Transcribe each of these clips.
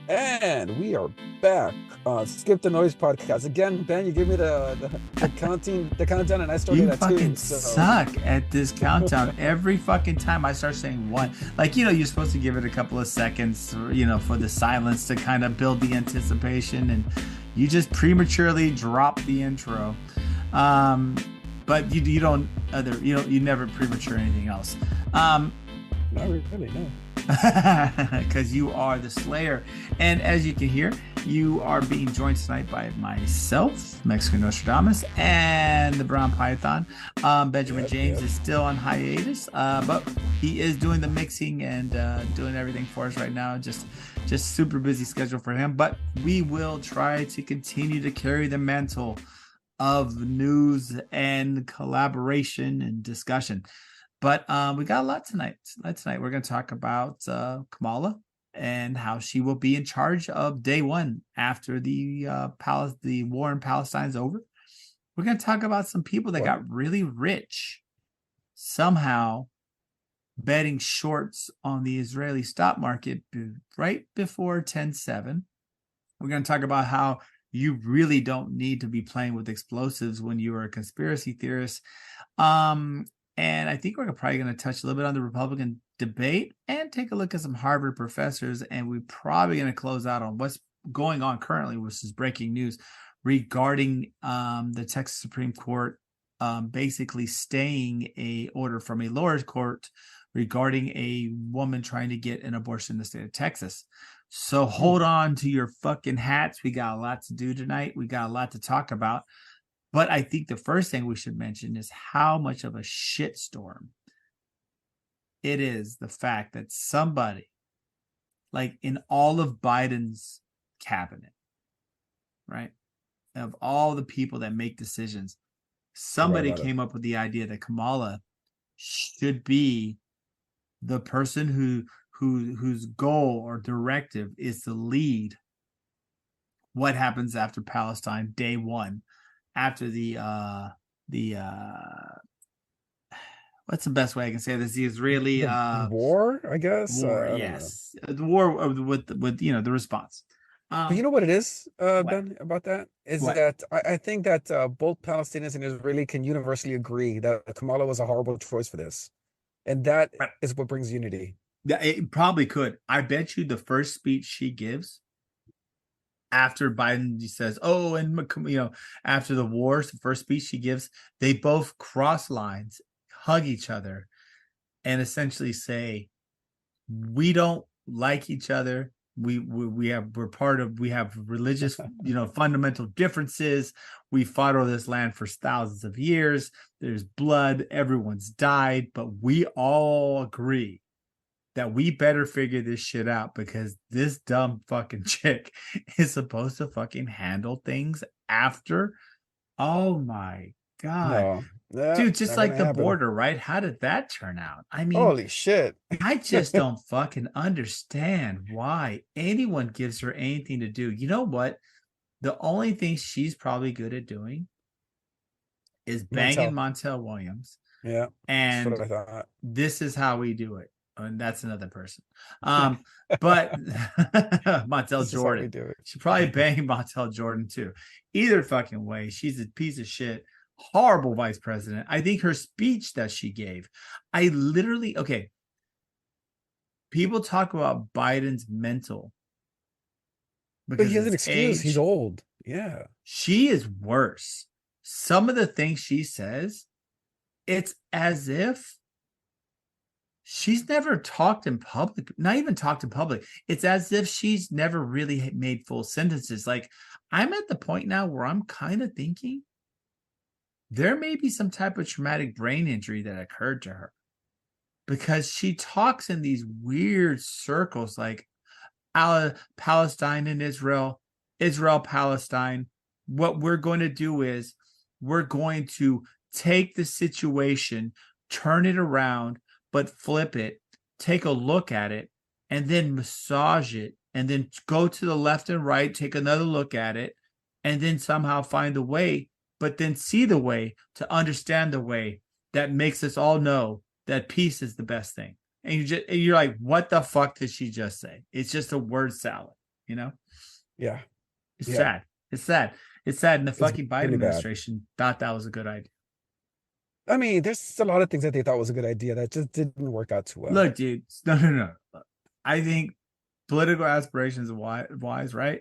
And we are back. Skip the Noise podcast again. Ben, you gave me the countdown, and I started You at fucking two. So suck at this countdown every fucking time I start saying one. Like, you're supposed to give it a couple of seconds, for the silence to kind of build the anticipation, and you just prematurely drop the intro. Um, but you never premature anything else. not really, no. Because you are the Slayer. And as you can hear, you are being joined tonight by myself, Mexican Nostradamus, and the Brown Python. Benjamin James is still on hiatus, but he is doing the mixing and doing everything for us right now. Just super busy schedule for him. But we will try to continue to carry the mantle of news and collaboration and discussion. But we got a lot tonight. Tonight we're going to talk about Kamala and how she will be in charge of day one after the war in Palestine is over. We're going to talk about some people that got really rich somehow betting shorts on the Israeli stock market right before 10/7. We're going to talk about how you really don't need to be playing with explosives when you are a conspiracy theorist. And I think we're probably going to touch a little bit on the Republican debate and take a look at some Harvard professors. And we're probably going to close out on what's going on currently, which is breaking news regarding the Texas Supreme Court basically staying a order from a lower court regarding a woman trying to get an abortion in the state of Texas. So hold on to your fucking hats. We got a lot to do tonight. We got a lot to talk about. But I think the first thing we should mention is how much of a shitstorm it is the fact that somebody, like in all of Biden's cabinet, right, of all the people that make decisions, somebody came up with the idea that Kamala should be the person whose goal or directive is to lead what happens after Palestine day one. After the what's the best way I can say this? The Israeli war, I guess. War, yes, the war with the response. But you know what it is, Ben, about that is that I think that both Palestinians and Israeli can universally agree that Kamala was a horrible choice for this, and that is what brings unity. Yeah, it probably could. I bet you the first speech she gives after Biden says, "Oh, and after the war," the first speech she gives, they both cross lines, hug each other, and essentially say, "We don't like each other. We have religious, fundamental differences. We fought over this land for thousands of years. There's blood. Everyone's died, but we all agree that we better figure this shit out because this dumb fucking chick is supposed to fucking handle things after." Oh my God. No, dude, just like the happen. border, right? How did that turn out? I mean, holy shit. I just don't fucking understand why anyone gives her anything to do. You know what? The only thing she's probably good at doing is banging Montel Williams. Yeah. And that's what I thought. This is how we do it. And that's another person. But Montel Jordan. She probably banged Montel Jordan too. Either fucking way, she's a piece of shit. Horrible vice president. I think her speech that she gave, people talk about Biden's mental. But he has an excuse. He's old. Yeah. She is worse. Some of the things she says, it's as if she's never talked in public, not even talked in public. It's as if she's never really made full sentences. Like, I'm at the point now where I'm kind of thinking there may be some type of traumatic brain injury that occurred to her, because she talks in these weird circles like Palestine and Israel, Palestine. What we're going to do is we're going to take the situation, turn it around, but flip it, take a look at it, and then massage it, and then go to the left and right, take another look at it, and then somehow find a way, but then see the way to understand the way that makes us all know that peace is the best thing. And you're like, what the fuck did she just say? It's just a word salad. you know? Yeah. It's Yeah. sad. It's sad. It's sad. And the It's fucking Biden really bad. administration thought that was a good idea. I mean, there's a lot of things that they thought was a good idea that just didn't work out too well. Look, dude, no. I think political aspirations wise, right?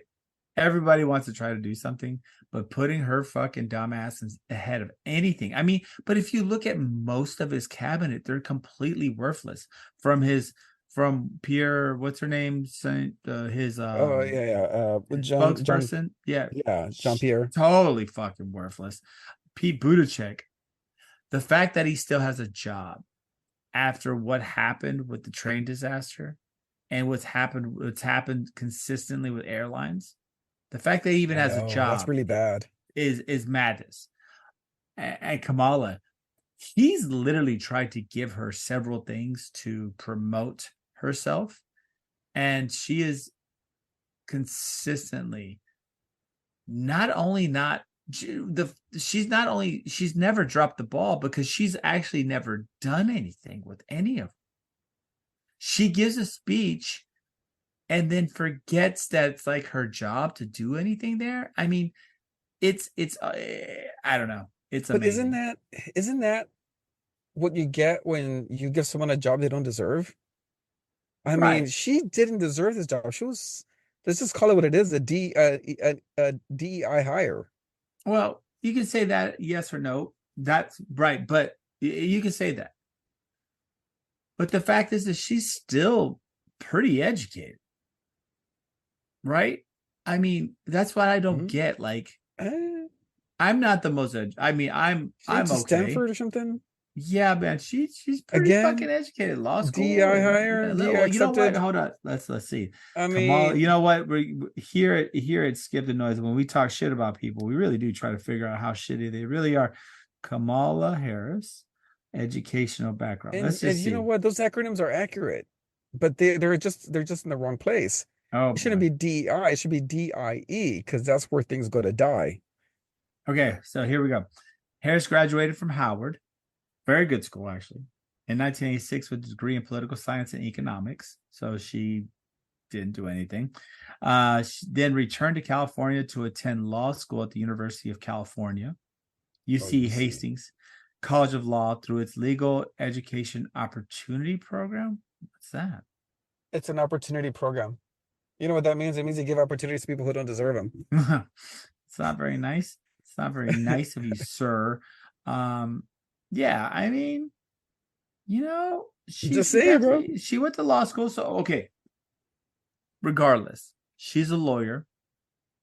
Everybody wants to try to do something, but putting her fucking dumbasses ahead of anything. I mean, but if you look at most of his cabinet, they're completely worthless. From Pierre, what's her name? His Oh yeah, yeah. John, spokesperson. Yeah, yeah, Jean Pierre. totally fucking worthless. Pete Buttigieg, the fact that he still has a job after what happened with the train disaster and what's happened consistently with airlines, the fact that he even I has a know that's job really bad. is madness. And Kamala, he's literally tried to give her several things to promote herself, and she is consistently not only not she's never dropped the ball because she's actually never done anything with any of them. She gives a speech and then forgets that it's like her job to do anything there. I mean, it's I don't know. It's But amazing. isn't that what you get when you give someone a job they don't deserve? I mean, Right. she didn't deserve this job. She was, let's just call it what it is, a DEI hire. Well, you can say that yes or no. That's right, but you can say that. But the fact is that she's still pretty educated, right? I mean, that's what I don't Mhm. get. Like, Eh, I'm not the most. I mean, she went I'm to okay. Stanford or something. Yeah, man, she's pretty fucking Again, educated. Law school, DEI and hire, DEI well, you know what? accepted. Hold on. Let's see. I Kamala, you mean, know what? We here at Skip the Noise. When we talk shit about people, we really do try to figure out how shitty they really are. Kamala Harris, educational background. Let's and just you know see. what? Those acronyms are accurate, but they're just in the wrong place. Oh It shouldn't boy. be DEI, it should be DIE because that's where things go to die. Okay, so here we go. Harris graduated from Howard, very good school actually, in 1986 with a degree in political science and economics. So she didn't do anything. She then returned to California to attend law school at the University of California, Oh, you UC see. Hastings College of Law, through its Legal Education Opportunity Program. What's that? It's an opportunity program. You know what that means? It means you give opportunities to people who don't deserve them. It's not very nice. It's not very nice of you, sir. Um, yeah, I mean, Just she saying, bro. definitely she went to law school. So okay, regardless, she's a lawyer.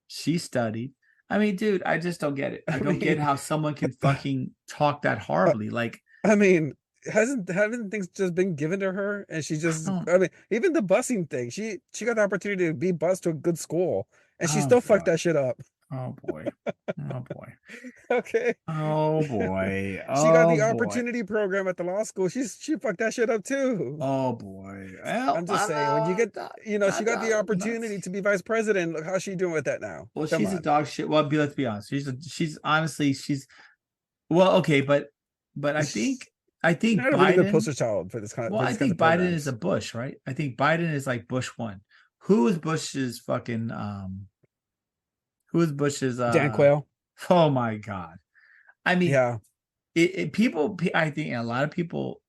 She studied. I mean, dude, I just don't get it. I I don't get mean, how someone can fucking talk that uh, horribly. Like, I mean, haven't things just been given to her and she I just don't. I mean, even the busing thing, she got the opportunity to be bused to a good school and she Oh still fucked god. that shit up. Oh boy. Oh boy. Okay. Oh boy. She got Oh the boy. opportunity program at the law school. She fucked that shit up too. Oh boy. Well, I'm just I'm saying, when you get, not, she got the opportunity to be vice president. Look how she doing with that now. well, Come she's a on. dog shit. Well, let's be honest. She's honestly well, okay, but I She's think not a really good Biden. poster child for Well, for I these kinds think of Biden is a programs. Bush, right? I think Biden is like Bush one. Who is Bush's fucking who is Bush's Dan Quayle. oh my god. I mean, Yeah. people, I think a lot of people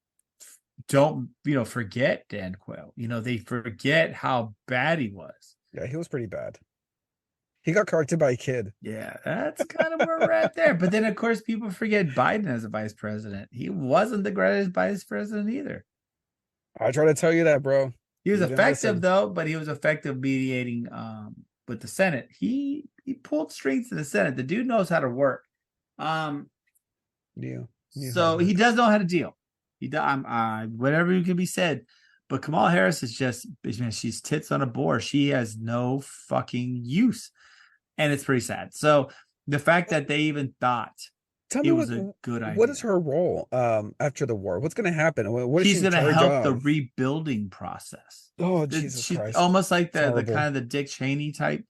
don't, forget Dan Quayle. They forget how bad he was. Yeah, he was pretty bad. He got corrected by a kid. Yeah, that's kind of where we're at there. But then, of course, people forget Biden as a vice president. He wasn't the greatest vice president either. I try to tell you that, bro. He was You didn't effective listen. though, but he was effective mediating with the Senate. He pulled strings in the Senate. The dude knows how to work. Um, You how to so he work. does know how to deal. Whatever can be said, but Kamala Harris is just, man, she's tits on a board. She has no fucking use, and it's pretty sad. So the fact that they even thought Tell me it was a good what is idea. her role after the war? What's going to happen? What is she She's in going to charge help the of? rebuilding process. Oh, Jesus She's Christ. almost like It's the kind horrible. of the Dick Cheney type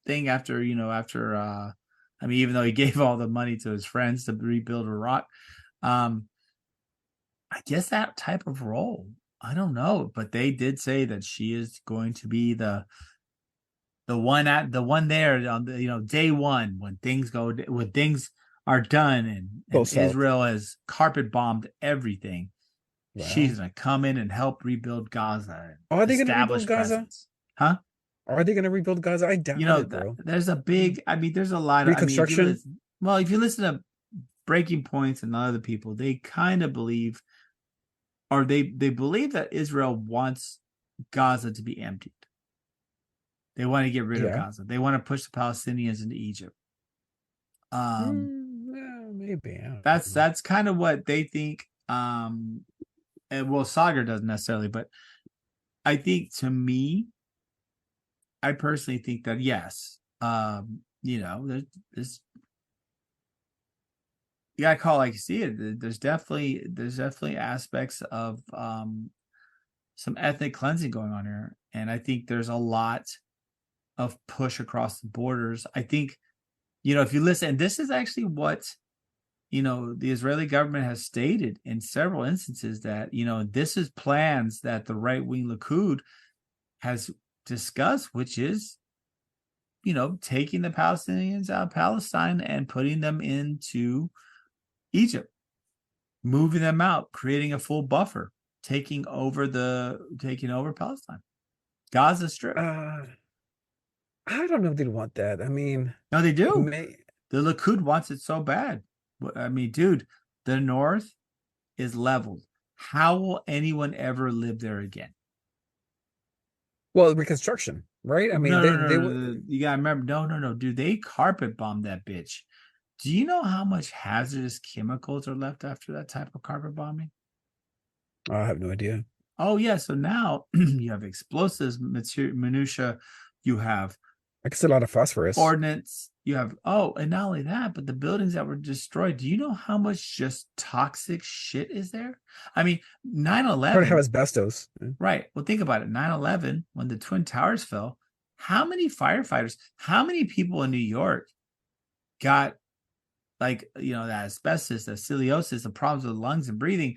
thing after I mean, even though he gave all the money to his friends to rebuild Iraq, um, I guess that type of role. I don't know, but they did say that she is going to be the one there on the day one when things are done Go and south. Israel has carpet bombed everything. She's Wow. gonna come in and help rebuild Gaza and Are they going to rebuild establish Gaza? presence. Huh? Are they going to rebuild Gaza? I doubt it, bro. There's a big, there's a lot of, Reconstruction? if you listen to Breaking Points and other people, they kind of believe, or they believe that Israel wants Gaza to be emptied. They want to get rid of Yeah. Gaza. They want to push the Palestinians into Egypt. Yeah, maybe. I don't know. That's kind of what they think. And well, Sagar doesn't necessarily, but I think to me, I personally think that yes, there's you gotta call it like you see it. There's definitely aspects of some ethnic cleansing going on here, and I think there's a lot of push across the borders. I think if you listen, and this is actually what the Israeli government has stated in several instances that this is plans that the right wing Likud has discussed, which is taking the Palestinians out of Palestine and putting them into Egypt, moving them out, creating a full buffer, taking over Palestine, Gaza Strip. I don't know if they'd want that. I mean, No, they do. The Likud wants it so bad. I mean, dude, the North is leveled. How will anyone ever live there again? Well, reconstruction, right? I mean, no. You gotta remember, no, dude, they carpet bombed that bitch. Do you know how much hazardous chemicals are left after that type of carpet bombing? I have no idea. Oh yeah, so now you have explosives, minutia, you have I guess a lot of phosphorus. Ordnance, you have and not only that, but the buildings that were destroyed. Do you know how much just toxic shit is there? I mean, 9/11. Probably have asbestos. Right. Well, think about it. 9/11, when the Twin Towers fell, how many firefighters, how many people in New York got that asbestos, the scoliosis, the problems with lungs and breathing?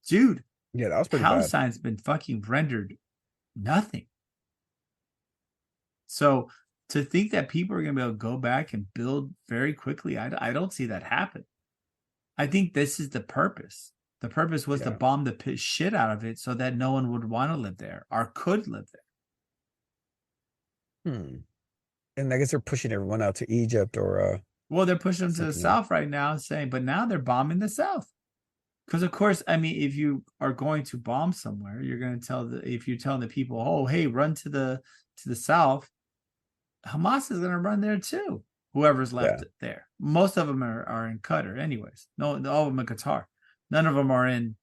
Dude, yeah, that was pretty Palestine's been fucking rendered nothing. So to think that people are going to be able to go back and build very quickly, I don't see that happen. I think this is the purpose. The purpose was to bomb the shit out of it so that no one would want to live there or could live there. And I guess they're pushing everyone out to Egypt or well, they're pushing them to the south right now, but now they're bombing the south. Because of course, I mean, if you are going to bomb somewhere, you're going to if you're telling the people, oh, hey, run to the south, Hamas is going to run there too. Whoever's left there. Most of them are in Qatar anyways. No, all of them in Qatar. None of them are in.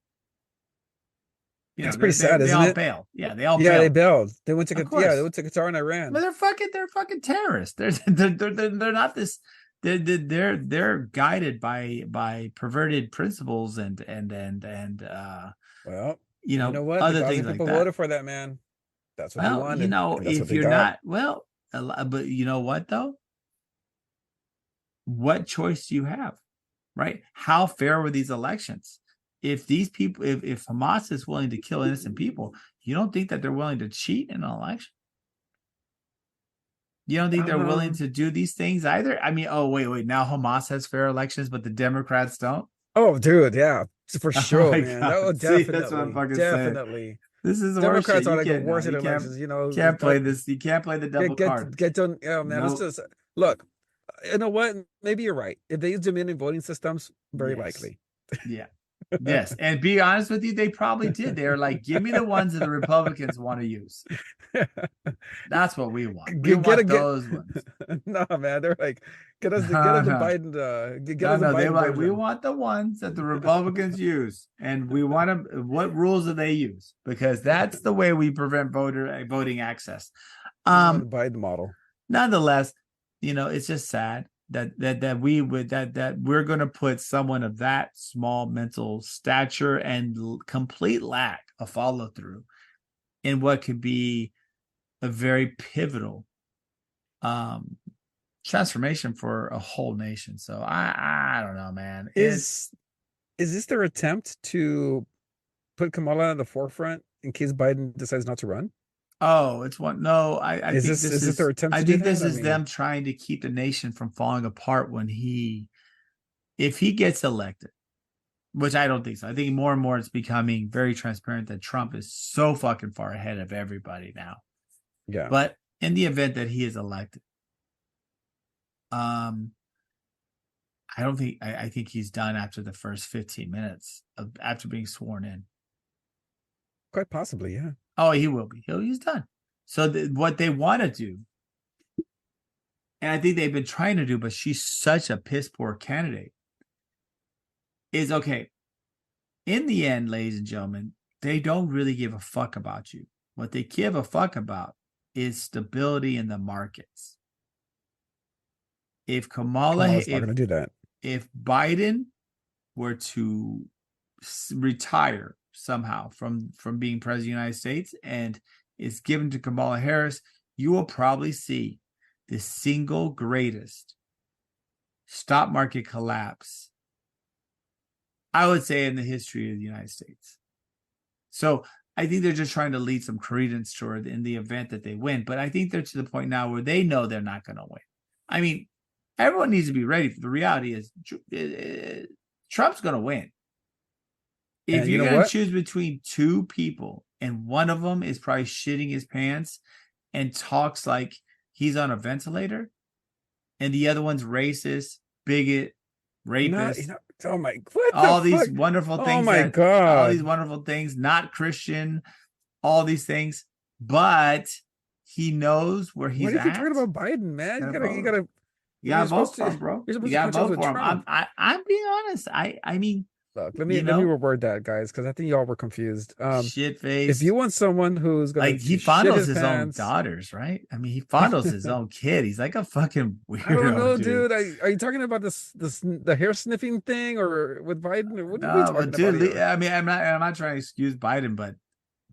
It's pretty sad, isn't it? They all bailed. Yeah, they all bailed. Yeah, they bailed. They went to Qatar and Iran. But they're fucking terrorists. They're not this. They're guided by perverted principles and well, you know what? Other things like that. People voted for that, man. That's what they wanted. If you're not but you know what though? What choice do you have? Right? How fair were these elections? If these people, if Hamas is willing to kill innocent people, you don't think that they're willing to cheat in an election? You don't think they're willing to do these things either? I mean, wait. Now Hamas has fair elections, but the Democrats don't? Oh, dude, yeah. For sure, man. Oh, definitely. See, that's what I'm fucking saying. This is Democrats are like the worst at elections. You can't play this. You can't play the double card. Get done. Yeah, man. Nope. Let's just look. You know what? Maybe you're right. If they use Dominion voting systems, very likely. Yeah. Yes. And be honest with you, they probably did. They're like, give me the ones that the Republicans want to use. That's what we want. We want those ones. No, man. They're like, get us the Biden. They're like, we want the ones that the Republicans use. And we want them. What rules do they use? Because that's the way we prevent voting access. The Biden model. Nonetheless, it's just sad that we're going to put someone of that small mental stature and complete lack of follow through in what could be a very pivotal transformation for a whole nation. So I don't know, man. Is this their attempt to put Kamala in the forefront in case Biden decides not to run? Oh, it's one. No, I think this Is this their is. attempt I to do think this that? I is mean, them trying to keep the nation from falling apart if he gets elected, which I don't think so. I think more and more it's becoming very transparent that Trump is so fucking far ahead of everybody now. yeah, But in the event that he is elected, um, I don't think I think he's done after the first 15 minutes of after being sworn in. quite possibly, yeah. Oh, he will be. He's done. So what they want to do, and I think they've been trying to do, but she's such a piss poor candidate, is okay. In the end, ladies and gentlemen, they don't really give a fuck about you. What they give a fuck about is stability in the markets. If Kamala's not going to do that. if Biden were to retire somehow from being president of the United States and is given to Kamala Harris, you will probably see the single greatest stock market collapse, I would say, in the history of the United States. So I think they're just trying to lead some credence toward in the event that they win. But I think they're to the point now where they know they're not going to win. I mean, everyone needs to be ready. The reality is Trump's going to win. If And you're going to choose between two people and one of them is probably shitting his pants and talks like he's on a ventilator, and the other one's racist, bigot, rapist, oh my, what all the these fuck? wonderful things. Oh my God. All these wonderful things, not Christian, all these things, but he knows where he's at. What if you're talking about Biden, man? You gotta vote for him, bro. You're supposed to vote for him. I'm being honest. I mean, look, let me reword that, guys, because I think y'all were confused. Shit face. If you want someone who's gonna he fondles his own daughters, right? I mean, he fondles his own kid. He's like a fucking weirdo. I don't know, dude. Are you talking about the hair sniffing thing or with Biden? Or what are we talking about here? I mean, I'm not trying to excuse Biden, but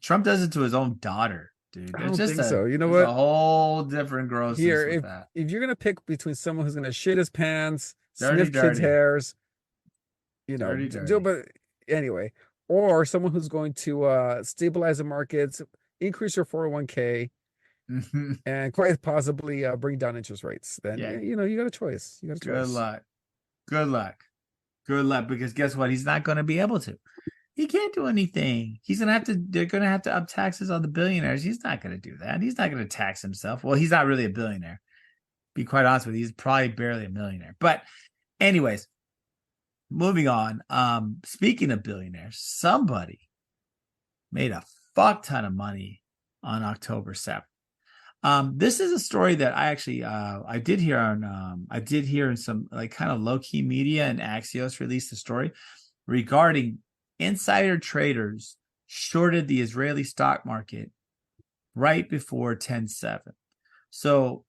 Trump does it to his own daughter, dude. I don't think so. You know what? A whole different grossness here. With that. If you're gonna pick between someone who's gonna shit his pants, dirty, sniff kids' hairs, but anyway, or someone who's going to stabilize the markets, increase your 401k, and quite possibly bring down interest rates, then you got a choice. You got a choice. Good luck, because guess what? He's not going to be able to. He can't do anything. They're gonna have to up taxes on the billionaires. He's not gonna do that. He's not gonna tax himself. Well, he's not really a billionaire. Be quite honest with you, he's probably barely a millionaire. But anyways, moving on. Speaking of billionaires, somebody made a fuck ton of money on October 7th. This is a story that I actually I did hear in some like kind of low-key media, and Axios released a story regarding insider traders shorted the Israeli stock market right before 10/7. So,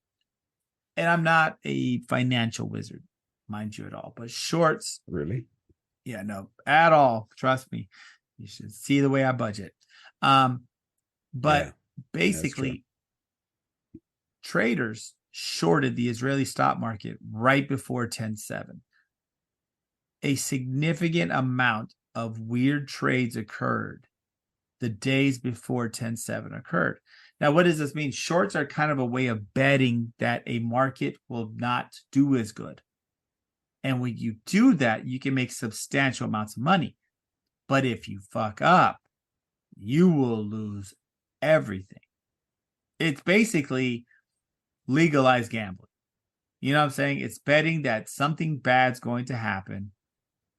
and I'm not a financial wizard, mind you, at all, but shorts. Really? Yeah, no, at all. Trust me. You should see the way I budget. But basically, traders shorted the Israeli stock market right before 10/7. A significant amount of weird trades occurred the days before 10/7 occurred. Now, what does this mean? Shorts are kind of a way of betting that a market will not do as good. And when you do that, you can make substantial amounts of money. But if you fuck up, you will lose everything. It's basically legalized gambling. You know what I'm saying? It's betting that something bad's going to happen.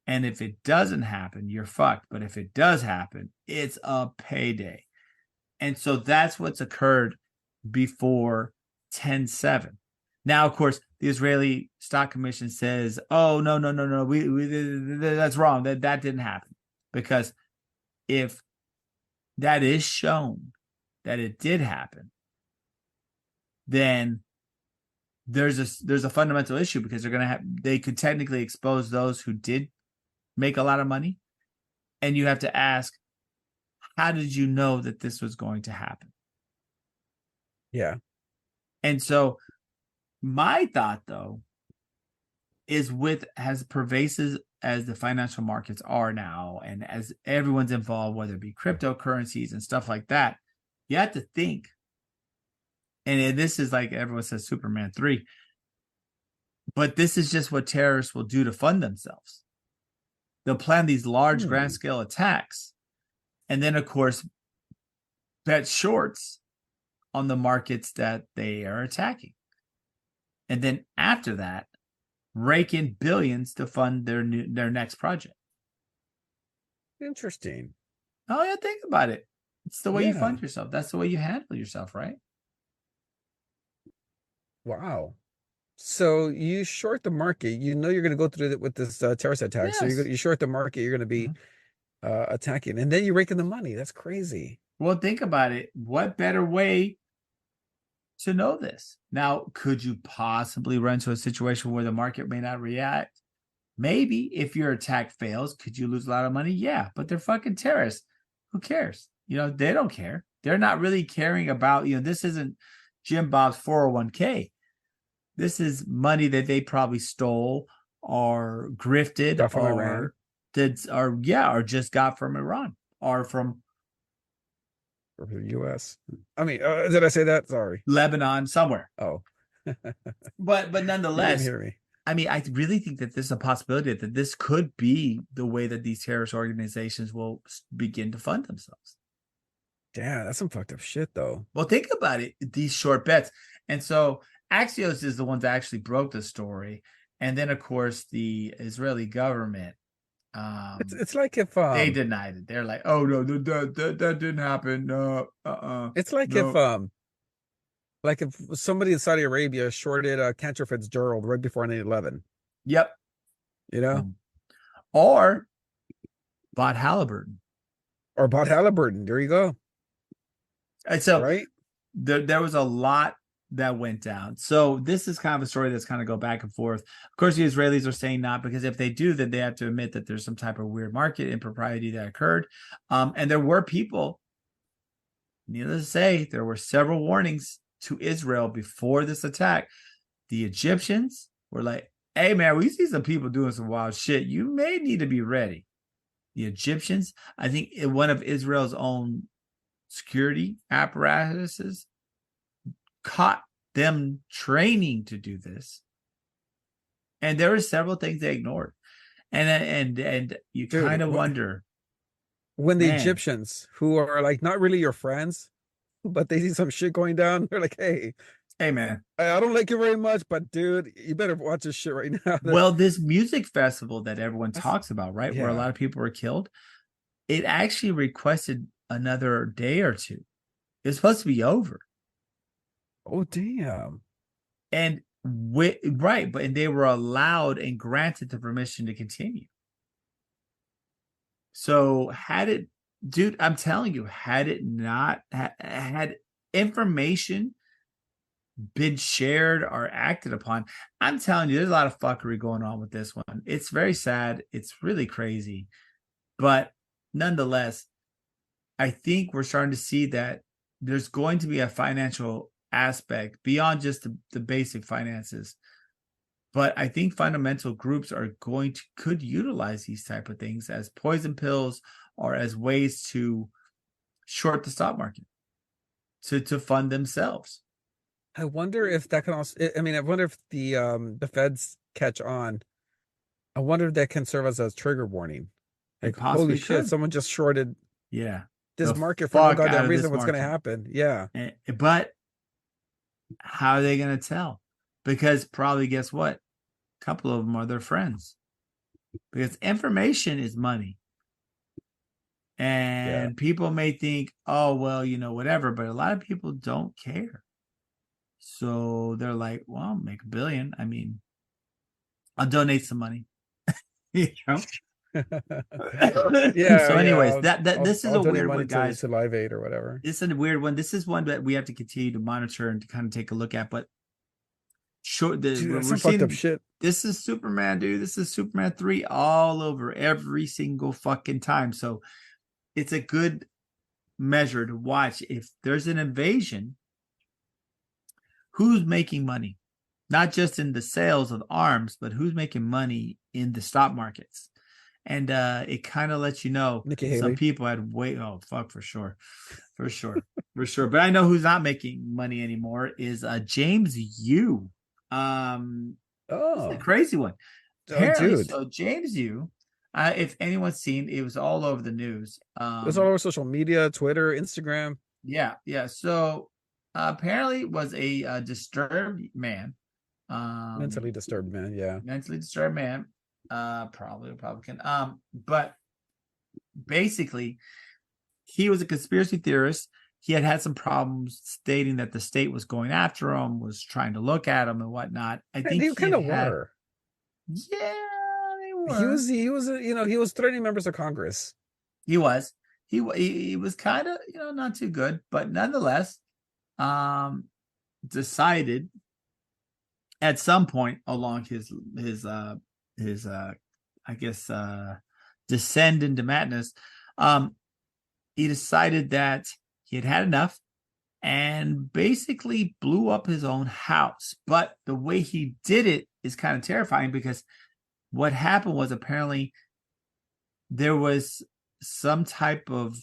And if it doesn't happen, you're fucked. But if it does happen, it's a payday. And so that's what's occurred before 10/7. Now, of course, the Israeli Stock Commission says, oh, no, that's wrong. That didn't happen. Because if that is shown that it did happen, then there's a fundamental issue, because they could technically expose those who did make a lot of money. And you have to ask, how did you know that this was going to happen? Yeah. And so my thought, though, is with as pervasive as the financial markets are now, and as everyone's involved, whether it be cryptocurrencies and stuff like that, you have to think And this is like everyone says Superman 3. But this is just what terrorists will do to fund themselves. They'll plan these large grand scale attacks. And then, of course, bet shorts on the markets that they are attacking. And then after that, rake in billions to fund their next project. Interesting. Oh, yeah, think about it. It's the way you fund Yeah. yourself. That's the way you handle yourself, right? Wow. So you short the market. You know you're going to go through it with this terrorist attack. So Yes. you short the market. You're going to be attacking, and then you rake in the money. That's crazy. Well, think about it. What better way to know this? Now, could you possibly run into a situation where the market may not react? Maybe. If your attack fails, could you lose a lot of money? Yeah, but they're fucking terrorists. Who cares? They don't care. They're not really caring about, this isn't Jim Bob's 401k. This is money that they probably stole or grifted Got from Iran. or just got from Iran or from the U.S. I mean, did I say that? Sorry. Lebanon, somewhere. Oh. But You nonetheless, didn't hear me. I mean, I really think that there's a possibility that this could be the way that these terrorist organizations will begin to fund themselves. Damn, that's some fucked up shit, though. Well, think about it, these short bets. And so Axios is the one that actually broke the story. And then, of course, the Israeli government, It's like if they denied it. They're like, oh, no, that didn't happen. No, it's like no. if somebody in Saudi Arabia shorted Cantor Fitzgerald right before 9/11. Yep. Or bought Halliburton. Or bought Halliburton. There you go. And so right? There was a lot that went down. So this is kind of a story that's kind of go back and forth. Of course, the Israelis are saying not, because if they do, then they have to admit that there's some type of weird market impropriety that occurred. And there were people, needless to say, there were several warnings to Israel before this attack. The Egyptians were like, hey, man, we see some people doing some wild shit. You may need to be ready. The Egyptians, I think one of Israel's own security apparatuses caught them training to do this, and there were several things they ignored, and you kind of wonder when the Egyptians, who are like not really your friends, but they see some shit going down, they're like, hey man, I don't like you very much, but dude, you better watch this shit right now. Well, this music festival that everyone talks about, right, where a lot of people were killed, it actually requested another day or two. It's supposed to be over. Oh, damn. And right, but they were allowed and granted the permission to continue. So I'm telling you, had it not had information been shared or acted upon, I'm telling you, there's a lot of fuckery going on with this one. It's very sad. It's really crazy. But nonetheless, I think we're starting to see that there's going to be a financial aspect beyond just the basic finances. But I think fundamental groups are could utilize these type of things as poison pills or as ways to short the stock market to fund themselves. I wonder if that can also, I mean, I wonder if the feds catch on. I wonder if that can serve as a trigger warning. Like, holy shit, someone just shorted this market for no goddamn reason. What's going to happen? Yeah. But how are they going to tell? Because probably, guess what? A couple of them are their friends. Because information is money. And people may think, oh, well, whatever. But a lot of people don't care. So they're like, well, make $1 billion. I mean, I'll donate some money. So anyways, this is a weird one, guys. To Live Aid or whatever. This is a weird one. This is one that we have to continue to monitor and to kind of take a look at. But we're some fucked up shit. This is Superman, dude. This is Superman 3 all over every single fucking time. So it's a good measure to watch. If there's an invasion, who's making money? Not just in the sales of arms, but who's making money in the stock markets. And it kind of lets you know some people had for sure. But I know who's not making money anymore is James Yu. This is a Oh, crazy one. oh, Apparently, dude, so James Yu, if anyone's seen, it was all over the news. it's all over social media, Twitter, Instagram. Yeah, yeah. So apparently was a disturbed man, Mentally disturbed, man. Yeah. mentally disturbed man, probably Republican. But basically, he was a conspiracy theorist. He had had some problems stating that the state was going after him, was trying to look at him and whatnot. I think They he kind of had, were. yeah, they He were. was he was he was threatening members of Congress. He was. He was kind of, not too good, but nonetheless, um, decided at some point along his I guess descend into madness, um, he decided that he had had enough and basically blew up his own house. But the way he did it is kind of terrifying because what happened was apparently there was some type of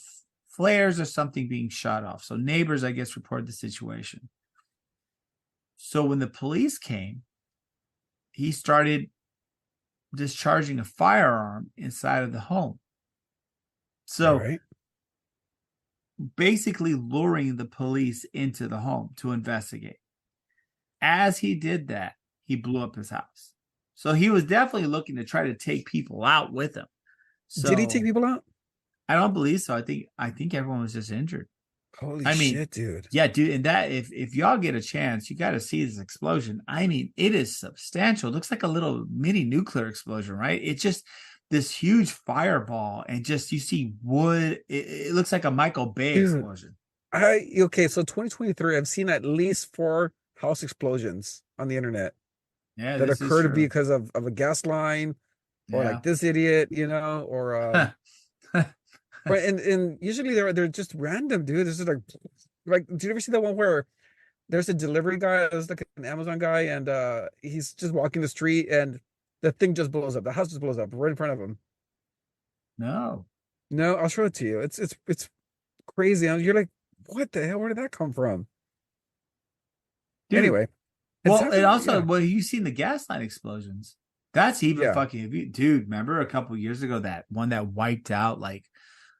flares or something being shot off. So neighbors, I guess, reported the situation. So when the police came, he started discharging a firearm inside of the home. All So right. basically luring the police into the home to investigate. As he did that, he blew up his house. So he was definitely looking to try to take people out with him. Did he take So people out? I don't believe so. I think everyone was just injured. Holy I mean, shit, dude. yeah, dude, and that if y'all get a chance, you got to see this explosion. I mean, it is substantial. It looks like a little mini nuclear explosion, right? It's just this huge fireball, and just you see wood. It looks like a Michael Bay Dude, explosion. okay, so 2023, I've seen at least 4 house explosions on the internet Yeah, that this is occurred true. because of a gas line or like Yeah. this idiot, or right, and usually they're just random, dude. This is like do you ever see that one where there's a delivery guy, there's like an Amazon guy, and he's just walking the street and the thing just blows up. The house just blows up right in front of him. No. No, I'll show it to you. It's crazy. And you're like, what the hell? Where did that come from? Dude. Anyway, it's Well, and happened. also, Yeah, well, you've seen the gas line explosions. That's even yeah. fucking, dude. Remember a couple years ago that one that wiped out like,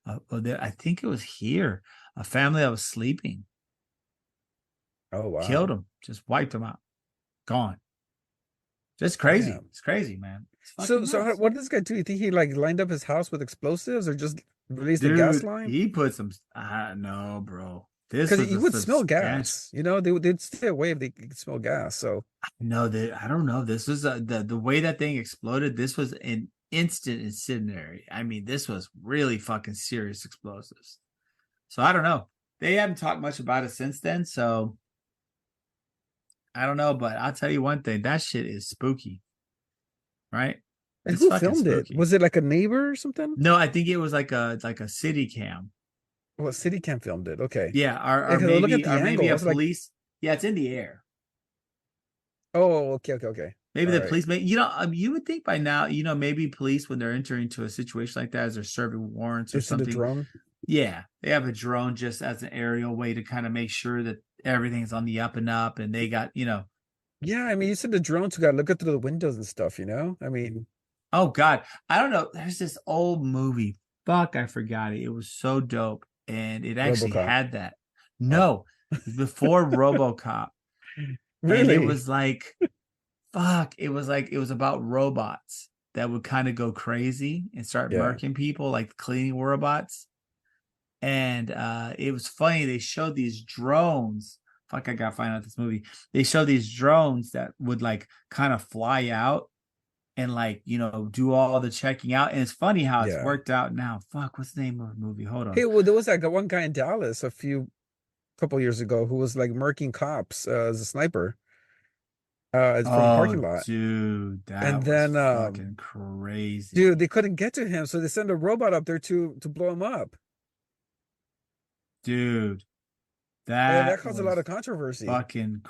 I think it was here, a family that was sleeping, Oh killed wow. them, just wiped them out, gone. Just crazy. Damn. It's crazy, man. It's So fucking so nuts, what did this guy do? You think he like lined up his house with explosives or just released a gas dude. line? He put some. No, bro. This Because was you a would smell substantial. gas. They'd stay away if they could smell gas. So No, that I don't know. This was the way that thing exploded. This was an instant incendiary. I mean, this was really fucking serious explosives. So I don't know. They haven't talked much about it since then. So I don't know, but I'll tell you one thing. That shit is spooky, right? and It's who fucking filmed it? spooky. Was it like a neighbor or something? No, I think it was like a city cam. Well, City Cam filmed it. Okay. Yeah, Yeah, because look at the or maybe angle. a It's like, police. Yeah, it's in the air. oh, okay, okay, okay. Maybe All the right. police may, you would think by now, maybe police when they're entering into a situation like that, as they're serving warrants or They sent a something. drone. Yeah, they have a drone just as an aerial way to kind of make sure that everything's on the up and up, and they got, Yeah, I mean, you sent a drone to go look at through the windows and stuff. I mean, oh God, I don't know. There's this old movie. Fuck, I forgot it. It was so dope, and it actually RoboCop. had that. Oh, No, it was before RoboCop, and it really? was like, fuck, it was about robots that would kind of go crazy and start Yeah, murking people, like cleaning robots. And it was funny. They showed these drones. Fuck, I gotta find out this movie. They showed these drones that would like kind of fly out and like do all the checking out. And it's funny how it's yeah. worked out now. Fuck, what's the name of the movie? Hold on. Hey, well, there was like one guy in Dallas a couple years ago who was like murking cops as a sniper, from a Oh, parking lot, dude, and that was then fucking dude, crazy, they couldn't get to him, so they sent a robot up there to blow him up, dude. and that That caused a lot was of controversy. fucking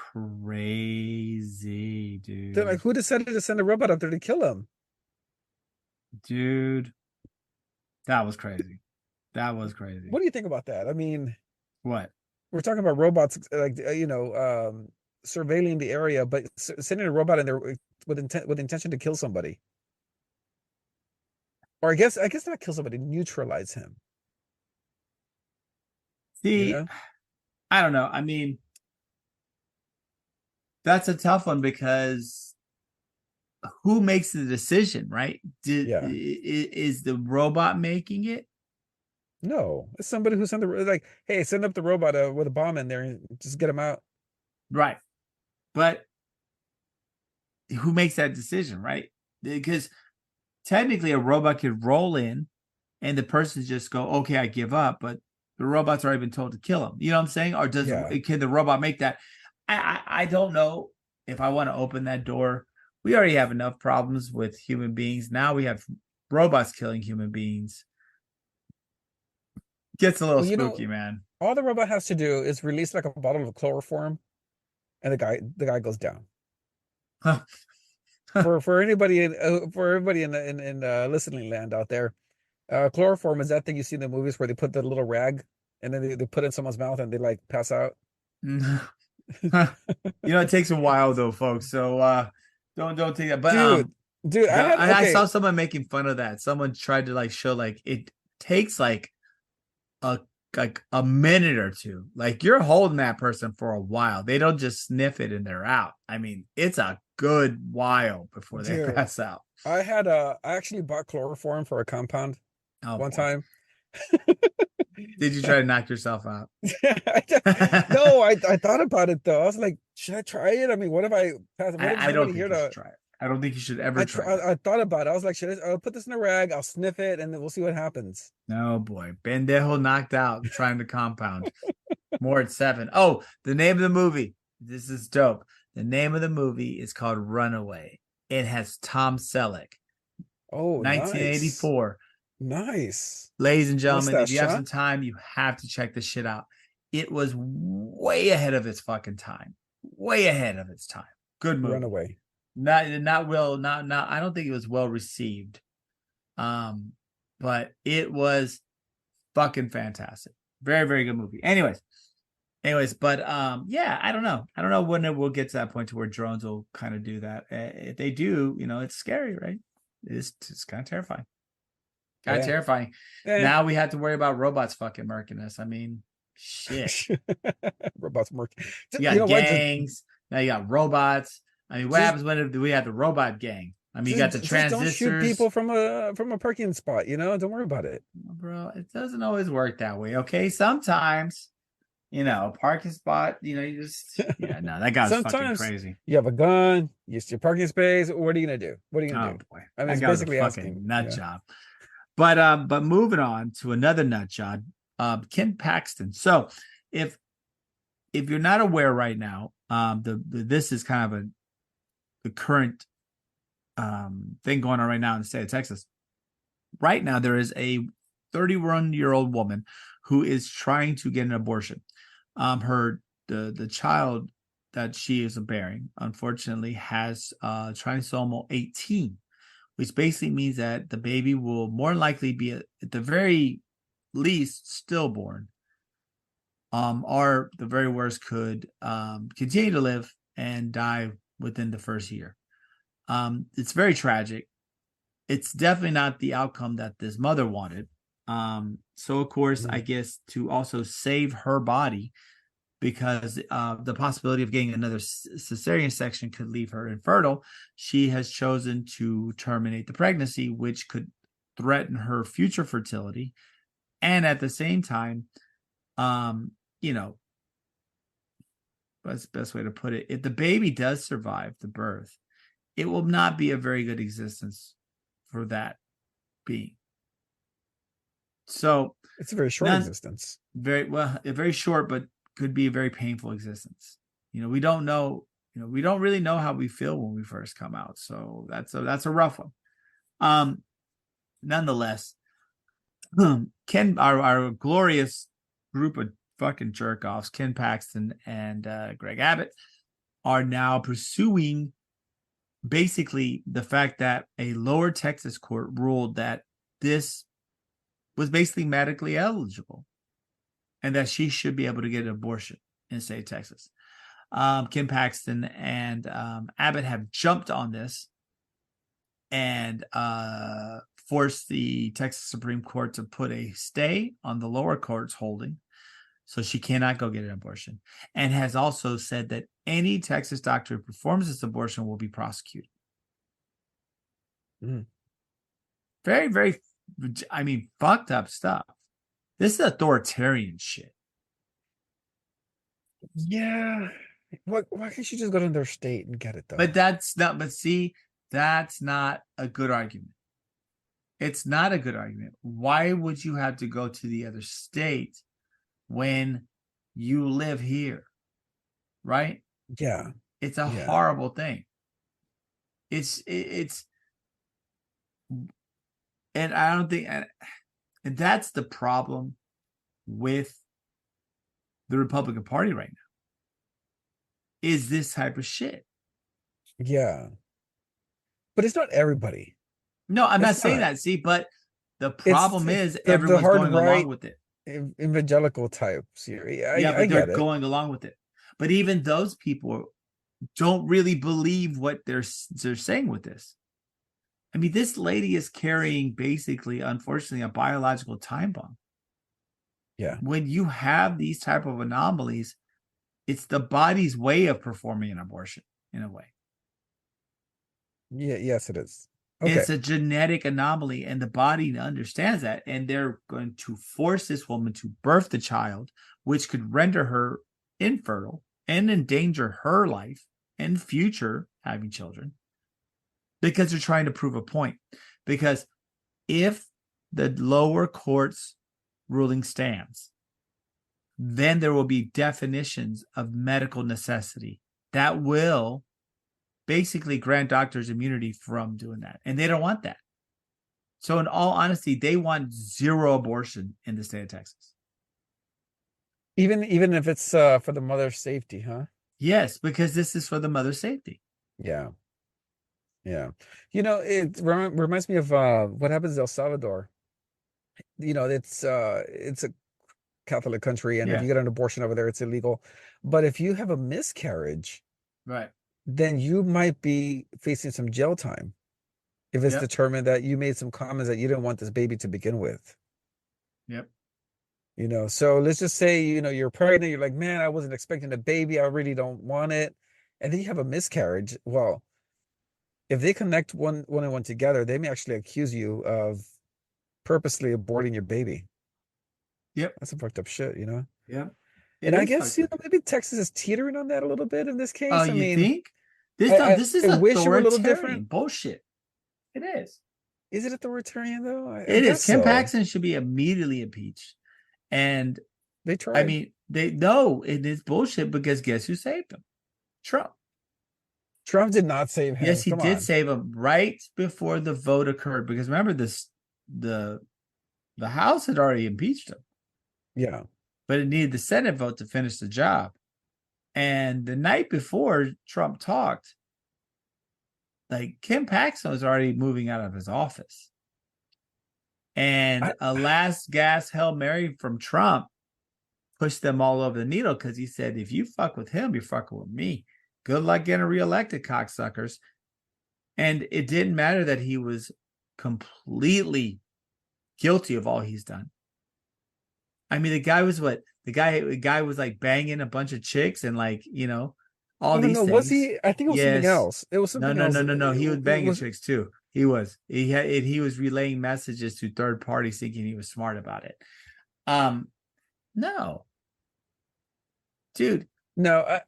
crazy, They're like, dude. who decided to send a robot up there to kill him? Dude, that was crazy. That was crazy. What do you think about that? I mean, What? we're talking about robots, like surveilling the area, but sending a robot in there with intention to kill somebody, or I guess not kill somebody, neutralize him. You See, know? I don't know. I mean, that's a tough one because who makes the decision, right? Yeah. Is the robot making it? No, it's somebody who sent the like, hey, send up the robot with a bomb in there and just get him out. Right. But who makes that decision, right? Because technically a robot could roll in and the person just go, okay, I give up, but the robot's already been told to kill him. You know what I'm saying? Or Yeah. can the robot make that? I don't know if I want to open that door. We already have enough problems with human beings. Now we have robots killing human beings. Gets a little Well, spooky, man. all the robot has to do is release like a bottle of chloroform, and the guy goes down. For anybody for everybody in listening land out there, chloroform is that thing you see in the movies where they put the little rag and then they put it in someone's mouth and they like pass out. It takes a while though, folks. So don't take that. But Dude, I okay. saw someone making fun of that. Someone tried to like show like it takes a a minute or two. Like you're holding that person for a while. They don't just sniff it and they're out. I mean, it's a good while before they Dude, pass out. I actually bought chloroform for a compound Oh one boy. time. Did you try to knock yourself out? No, I thought about it though. I was like, should I try it? I mean, what if I pass? What if I don't somebody think here you should to? try it. I don't think you should ever try that. I thought about it. I was like, I'll put this in a rag, I'll sniff it, and then we'll see what happens. No boy. Bendejo knocked out trying to compound. More at 7. Oh, the name of the movie. This is dope. The name of the movie is called Runaway. It has Tom Selleck. Oh, nice. 1984. Nice. Ladies and gentlemen, if Mustache you have shot. some time, you have to check this shit out. It was way ahead of its fucking time. Way ahead of its time. Good movie. Runaway. Not well, not I don't think it was well received. But it was fucking fantastic. Very, very good movie. Anyways, but yeah, I don't know. I don't know when it will get to that point to where drones will kind of do that. If they do, it's scary, right? It's kind of terrifying. Kind of Yeah. terrifying. Now we have to worry about robots fucking murking us. I mean, shit. Robots work. You got gangs. Now you got robots. I mean, what happens when we have the robot gang? I mean, you got the transistors. Just don't shoot people from a parking spot. Don't worry about it, bro. It doesn't always work that way. Okay, sometimes, a parking spot. You just no, that guy's fucking crazy. You have a gun. Use your parking space. What are you gonna do? What are you gonna do? Boy, I mean, that it's guy's basically a fucking asking. nut job. But moving on to another nut job, Ken Paxton. So if you're not aware right now, this is kind of the current thing going on right now in the state of Texas. Right now, there is a 31-year-old woman who is trying to get an abortion. The child that she is bearing, unfortunately, has trisomal 18, which basically means that the baby will more likely be at the very least stillborn, or the very worst could continue to live and die within the first year. It's very tragic. It's definitely not the outcome that this mother wanted. So of course, I guess to also save her body, because the possibility of getting another cesarean section could leave her infertile, she has chosen to terminate the pregnancy, which could threaten her future fertility. And at the same time, that's the best way to put it. If the baby does survive the birth, it will not be a very good existence for that being. So it's a very short existence. Very short, but could be a very painful existence. We don't know. We don't really know how we feel when we first come out. So that's a rough one. Nonetheless, Ken, our glorious group of fucking jerk offs, Ken Paxton and Greg Abbott, are now pursuing basically the fact that a lower Texas court ruled that this was basically medically eligible. and that she should be able to get an abortion in the state of Texas. Kim Paxton and Abbott have jumped on this and forced the Texas Supreme Court to put a stay on the lower court's holding, so she cannot go get an abortion, and has also said that any Texas doctor who performs this abortion will be prosecuted. Very, very, fucked up stuff. This is authoritarian shit. Yeah. Why can't you just go to their state and get it, though? But that's not a good argument. It's not a good argument. Why would you have to go to the other state when you live here? Right? Yeah. It's a horrible thing. It's and I don't think, and that's the problem with the Republican Party right now, is this type of shit. Yeah. But it's not everybody. No, I'm not saying that. See, but the problem is everyone's going along with it. Evangelical types here. But they're going along with it. But even those people don't really believe what they're saying with this. I mean, this lady is carrying basically, unfortunately, a biological time bomb. Yeah. When you have these type of anomalies, it's the body's way of performing an abortion in a way. Yeah. Yes, it is. Okay. It's a genetic anomaly, and the body understands that, and they're going to force this woman to birth the child, which could render her infertile and endanger her life and future having children, because they're trying to prove a point. Because if the lower court's ruling stands, then there will be definitions of medical necessity that will basically grant doctors immunity from doing that. And they don't want that. So in all honesty, they want zero abortion in the state of Texas. Even if it's for the mother's safety, huh? Yes, because this is for the mother's safety. Yeah. Yeah. It reminds me of what happens in El Salvador. It's a Catholic country, and if you get an abortion over there, it's illegal. But if you have a miscarriage, right, then you might be facing some jail time if it's determined that you made some comments that you didn't want this baby to begin with. Yep. So let's just say, you're pregnant, you're like, man, I wasn't expecting a baby, I really don't want it. And then you have a miscarriage. Well, if they connect one and one together, they may actually accuse you of purposely aborting your baby. Yep. That's some fucked up shit, Yeah. And I guess, maybe Texas is teetering on that a little bit in this case. Oh, you think? This is authoritarian bullshit. It is. Is it authoritarian, though? It is. Kim Paxton should be immediately impeached. And they tried. I mean, they know it is bullshit, because guess who saved him? Trump. Trump did not save him. Yes, he did save him right before the vote occurred. Because remember, the House had already impeached him. Yeah. But it needed the Senate vote to finish the job. And the night before Trump talked, like, Kim Paxton was already moving out of his office. And a last gas Hail Mary from Trump pushed them all over the needle, because he said, if you fuck with him, you're fucking with me. Good luck getting reelected, cocksuckers. And it didn't matter that he was completely guilty of all he's done. I mean, the guy was the guy was like banging a bunch of chicks and all these things. Was he? I think it was something else. It was something else. No. He was banging chicks too. He was relaying messages to third parties, thinking he was smart about it. No, dude. No, okay.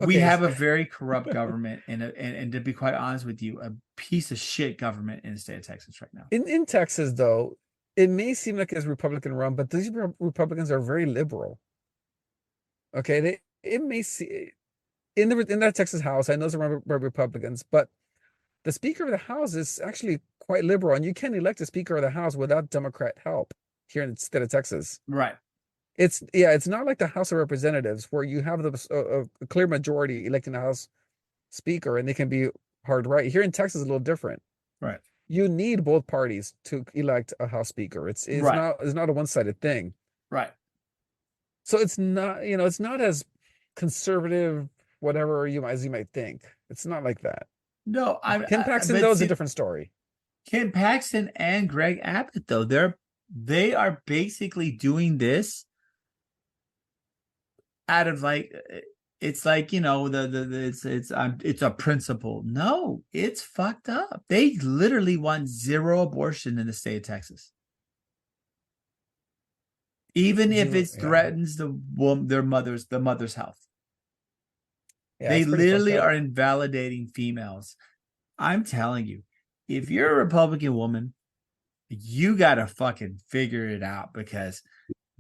We have a very corrupt government, and to be quite honest with you, a piece of shit government in the state of Texas right now. In Texas, though, it may seem like it's Republican run, but these Republicans are very liberal. Okay, it may see in that Texas House. I know some Republicans, but the Speaker of the House is actually quite liberal, and you can't elect a Speaker of the House without Democrat help here in the state of Texas. Right. It's not like the House of Representatives where you have a clear majority electing the House Speaker, and they can be hard right. Here in Texas, it's a little different. Right. You need both parties to elect a House Speaker. It's not a one-sided thing. Right. So it's not, it's not as conservative, whatever as you might think. It's not like that. No, Ken Paxton, but though, is a see, different story. Ken Paxton and Greg Abbott, though, they are basically doing this out of like, it's like, it's a principle. No, it's fucked up. They literally want zero abortion in the state of Texas, even if Zero, it yeah. threatens the mother's health. Yeah, They it's pretty fucked literally up. are invalidating females. I'm telling you, if you're a Republican woman, you gotta fucking figure it out, because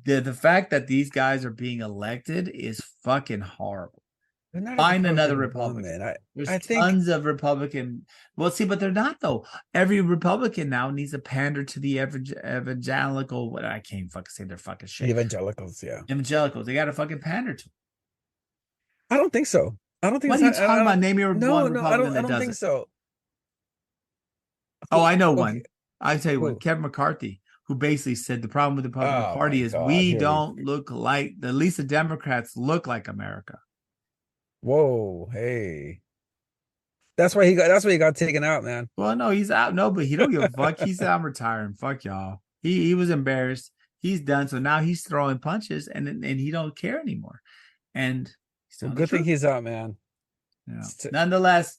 the fact that these guys are being elected is fucking horrible. They're not a Find another Republican Republican. woman. There's I think tons of Republican. Well, see, but they're not though. Every Republican now needs to pander to the evangelical. What, I can't fucking say their fucking shit. evangelicals, yeah. Evangelicals. They got to fucking pander to. I don't think so. I don't think What it's are you not. talking about? Name your No, one no, I Republican don't. I that don't does think it. so. Oh, I know Okay. one. I tell you one. Who? Kevin McCarthy, who basically said the problem with the Republican Oh my Party is God. we Here we. don't look like, at least the Democrats look like America. Whoa. Hey. That's why he got taken out, man. Well, no, he's out. No, but he don't give a fuck. He said, I'm retiring. Fuck y'all. He was embarrassed. He's done. So now he's throwing punches, and he don't care anymore. And he's Well, telling the good thing truth. he's out, man. Nonetheless,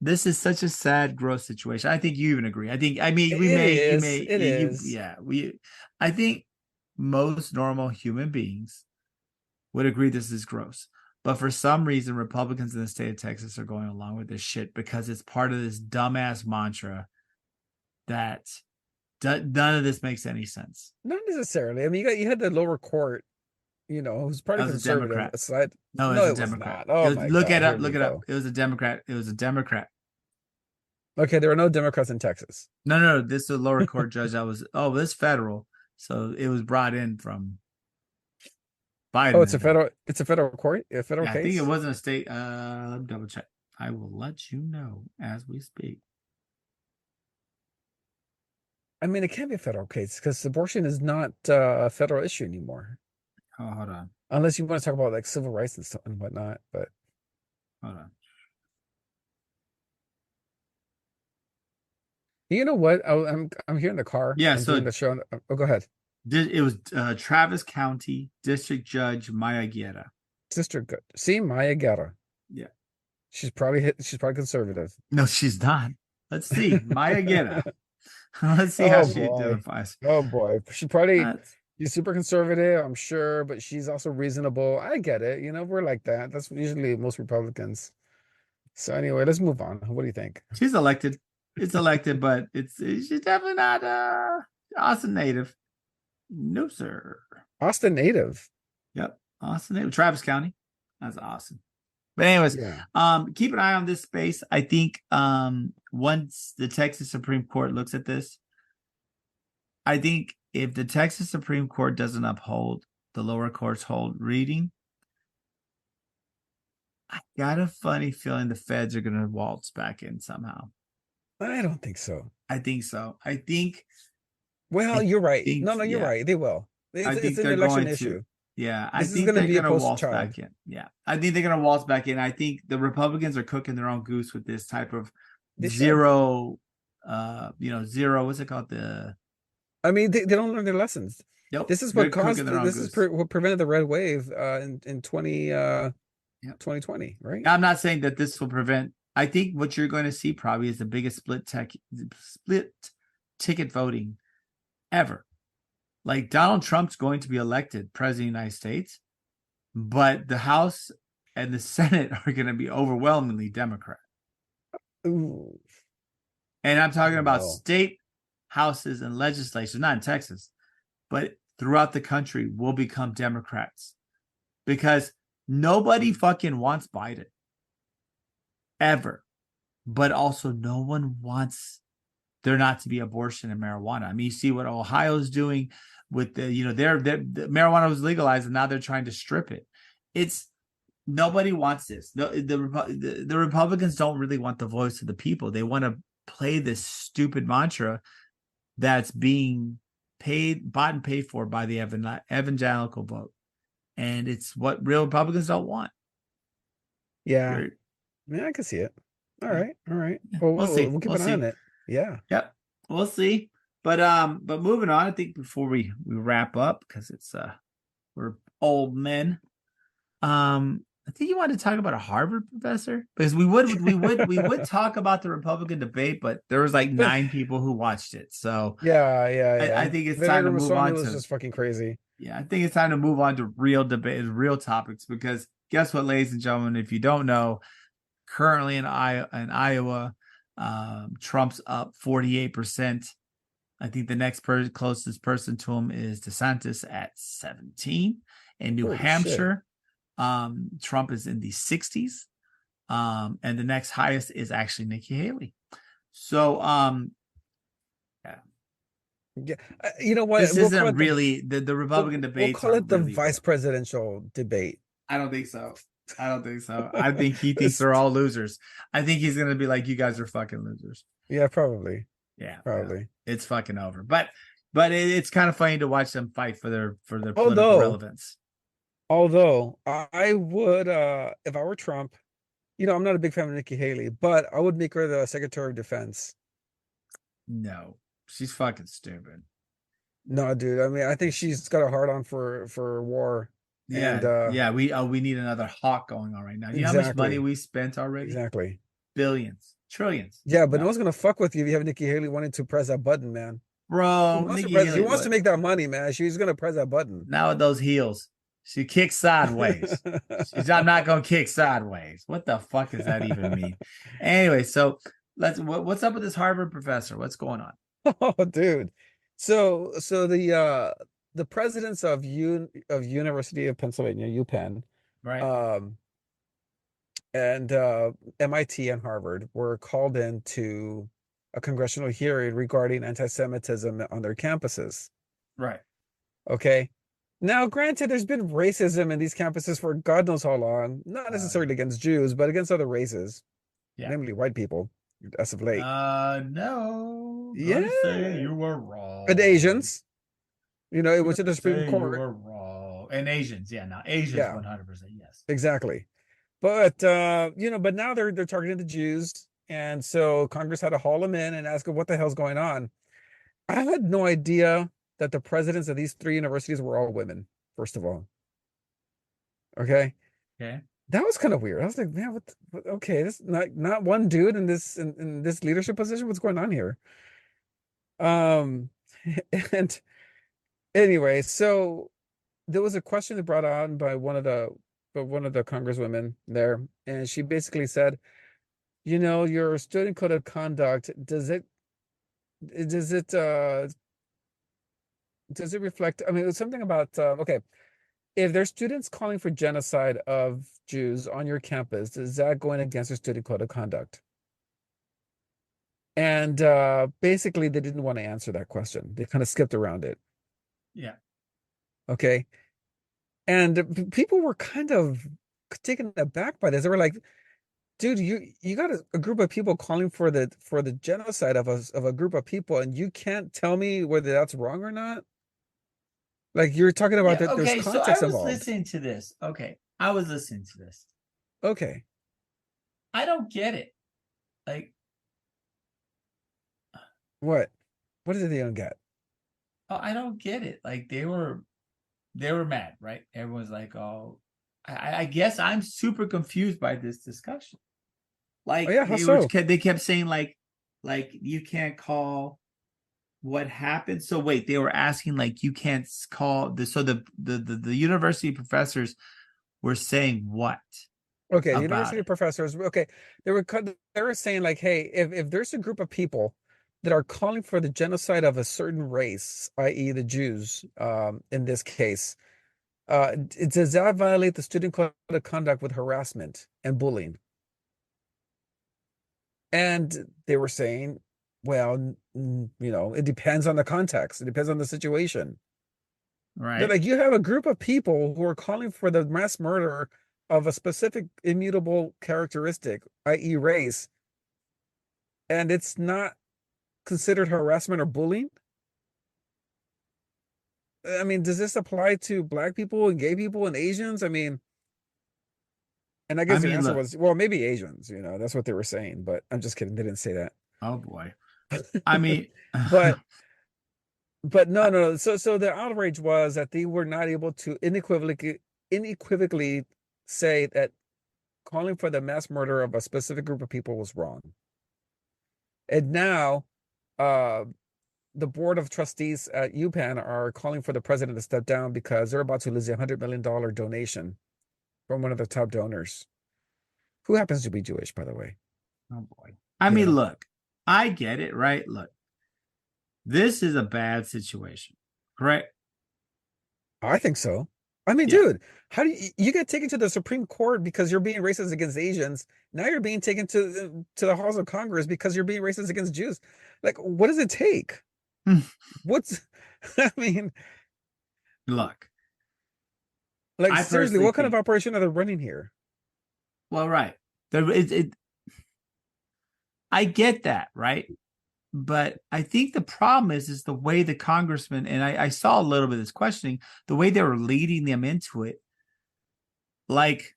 this is such a sad, gross situation. I think you even agree. I mean, It is. I think most normal human beings would agree this is gross. But for some reason, Republicans in the state of Texas are going along with this shit because it's part of this dumbass mantra that none of this makes any sense. Not necessarily. I mean, you had the lower court, who's pretty That was a conservative. Democrat. Aside, No, no, it was it a was Democrat. not. Oh my God, here Look we it up. go. It was a Democrat. It was a Democrat. Okay, there are no Democrats in Texas. No. This is a lower court judge that was, this federal. So it was brought in from Biden. Oh, it's a federal court, a federal Yeah, case. I think it wasn't a state. Let me double check. I will let you know as we speak. I mean, it can't be a federal case because abortion is not a federal issue anymore. Oh, hold on. Unless you want to talk about like civil rights and stuff and whatnot, but Hold on. you know what? I'm here in the car. Yeah, I'm so doing the show. Oh, go ahead. It was Travis County District Judge Maya Guerra. Sister, see Maya Guerra. Yeah. She's probably conservative. No, she's not. Let's see. Maya Guerra. Let's see how she identifies. Oh boy. She's super conservative, I'm sure, but she's also reasonable. I get it. We're like that. That's usually most Republicans. So anyway, let's move on. What do you think? She's elected. It's elected, but she's definitely not Austin native. No, sir. Austin native. Yep. Austin native. Travis County. That's awesome. But anyways, yeah. Keep an eye on this space. I think once the Texas Supreme Court looks at this, I think if the Texas Supreme Court doesn't uphold the lower court's reading, I got a funny feeling the feds are going to waltz back in somehow. I don't think so. I think so. I think. Well, you're right. No, you're right. They will. It's an election issue. Yeah, I think they're going to waltz back in. Yeah, I think they're going to waltz back in. I think the Republicans are cooking their own goose with this type of zero. Zero. What's it called? I mean, they don't learn their lessons. Yep. This is what caused. This is what prevented the red wave in 2020, right? I'm not saying that this will prevent. I think what you're going to see probably is the biggest split ticket voting ever. Like Donald Trump's going to be elected president of the United States, but the House and the Senate are going to be overwhelmingly Democrat. Ooh. And I'm talking about state houses and legislatures, not in Texas, but throughout the country will become Democrats because nobody fucking wants Biden ever, but also no one wants there not to be abortion and marijuana. I mean, you see what Ohio's doing with the marijuana was legalized and now they're trying to strip it. It's nobody wants this. The Republicans don't really want the voice of the people. They want to play this stupid mantra that's being bought and paid for by the evangelical vote. and it's what real Republicans don't want. Yeah. Yeah, I can see it. All right. All right. Yeah, Well, we'll see. we'll keep We'll an eye on see. it. Yeah. Yep, we'll see. But moving on, I think before we wrap up, because it's we're old men. I think you wanted to talk about a Harvard professor, because we would talk about the Republican debate, but there was like 9 people who watched it. So Yeah, yeah, I yeah. think it's time Vinegar to move Masoni on was to just fucking crazy. yeah, I think it's time to move on to real debate, real topics, because guess what, ladies and gentlemen, if you don't know, currently in Iowa, Trump's up 48%. I think the next closest person to him is DeSantis at 17. In New Holy shit. Hampshire, Trump is in the 60s. And the next highest is actually Nikki Haley. So, Yeah. You know what? this We'll call isn't it the really the Republican we'll debates call aren't it the really vice real. presidential debate. I don't think so. I don't think so. I think he thinks It's- they're all losers. I think he's gonna be like, you guys are fucking losers. yeah, probably. Yeah, Probably. it's fucking over. But it's kind of funny to watch them fight for their political Although, relevance. I would if I were Trump, I'm not a big fan of Nikki Haley, but I would make her the Secretary of Defense. No, she's fucking stupid. No, dude. I mean, I think she's got a hard on for war. Yeah, And yeah. We need another hawk going on right now. You know how much money exactly. we spent already? Exactly. Billions, trillions. Yeah, but no No, one's gonna fuck with you if you have Nikki Haley wanting to press that button, man. bro, Nikki She Haley. wants to What make that money, man. She's gonna press that button. now with those heels? She kicks sideways. I'm not gonna kick sideways. What the fuck does that even mean? Anyway, so what's up with this Harvard professor? What's going on? Oh, dude. So the presidents of University of Pennsylvania, UPenn, Right, um, and MIT and Harvard were called into a congressional hearing regarding anti-Semitism on their campuses. right. Okay. Now, granted, there's been racism in these campuses for God knows how long, not necessarily against Jews, but against other races, Yeah. namely white people, as of late. No. Yeah. Gonna say you were wrong. And Asians, it went to the Gonna Supreme say you Court. were wrong. And Asians, yeah. Now Asians, Yeah, 100%, yes. exactly. But but now they're targeting the Jews, and so Congress had to haul them in and ask them what the hell's going on. I had no idea that the presidents of these 3 universities were all women, first of all. Okay. Okay. That was kind of weird. I was like, man, okay, this not one dude in this leadership position. What's going on here? Um, and anyway, so there was a question that brought on by one of the congresswomen there, and she basically said, your student code of conduct, does it reflect, I mean, it was something about okay, if there's students calling for genocide of Jews on your campus, is that going against your student code of conduct? And basically they didn't want to answer that question. They kind of skipped around it. Yeah. Okay. And people were kind of taken aback by this. They were like, dude, you got a group of people calling for the genocide of a group of people, and you can't tell me whether that's wrong or not. Like, you're talking about Yeah. that there's Okay. So I context was involved. listening to this. Okay. I was listening to this. Okay. I don't get it. Like, What did they don't get? I don't get it. Like they were mad, right? Everyone's like, oh, I guess I'm super confused by this discussion. Oh Like yeah, how so? they kept saying like you can't call what happened. So wait, they were asking like you can't call the so the university professors were saying what Okay, the about university it? professors, okay, they were saying like, hey, if there's a group of people that are calling for the genocide of a certain race, i.e. the Jews, in this case, does that violate the student code of conduct with harassment and bullying? And they were saying, well, it depends on the context. It depends on the situation. They're Right? like, you have a group of people who are calling for the mass murder of a specific immutable characteristic, i.e. race, and it's not considered harassment or bullying? I mean, does this apply to black people and gay people and Asians? I mean, and I I guess your mean, answer look, was, well, maybe Asians, that's what they were saying, but I'm just kidding. They didn't say that. oh boy. I mean, But no, no, no. So the outrage was that they were not able to unequivocally say that calling for the mass murder of a specific group of people was wrong. And now uh the board of trustees at UPenn are calling for the president to step down because they're about to lose $100 million donation from one of the top donors, who happens to be Jewish, by the way. oh boy. I You mean, know, look, I get it, right? Look, this is a bad situation, correct? I think so. I mean, Yeah. dude, how do you get taken to the Supreme Court because you're being racist against Asians? Now you're being taken to the halls of Congress because you're being racist against Jews. Like, what does it take? What's I mean, Look, like I seriously, personally what kind of think, operation are they running here? well, right. I get that, right? But I think the problem is the way the congressman, and I saw a little bit of this questioning, the way they were leading them into it. Like,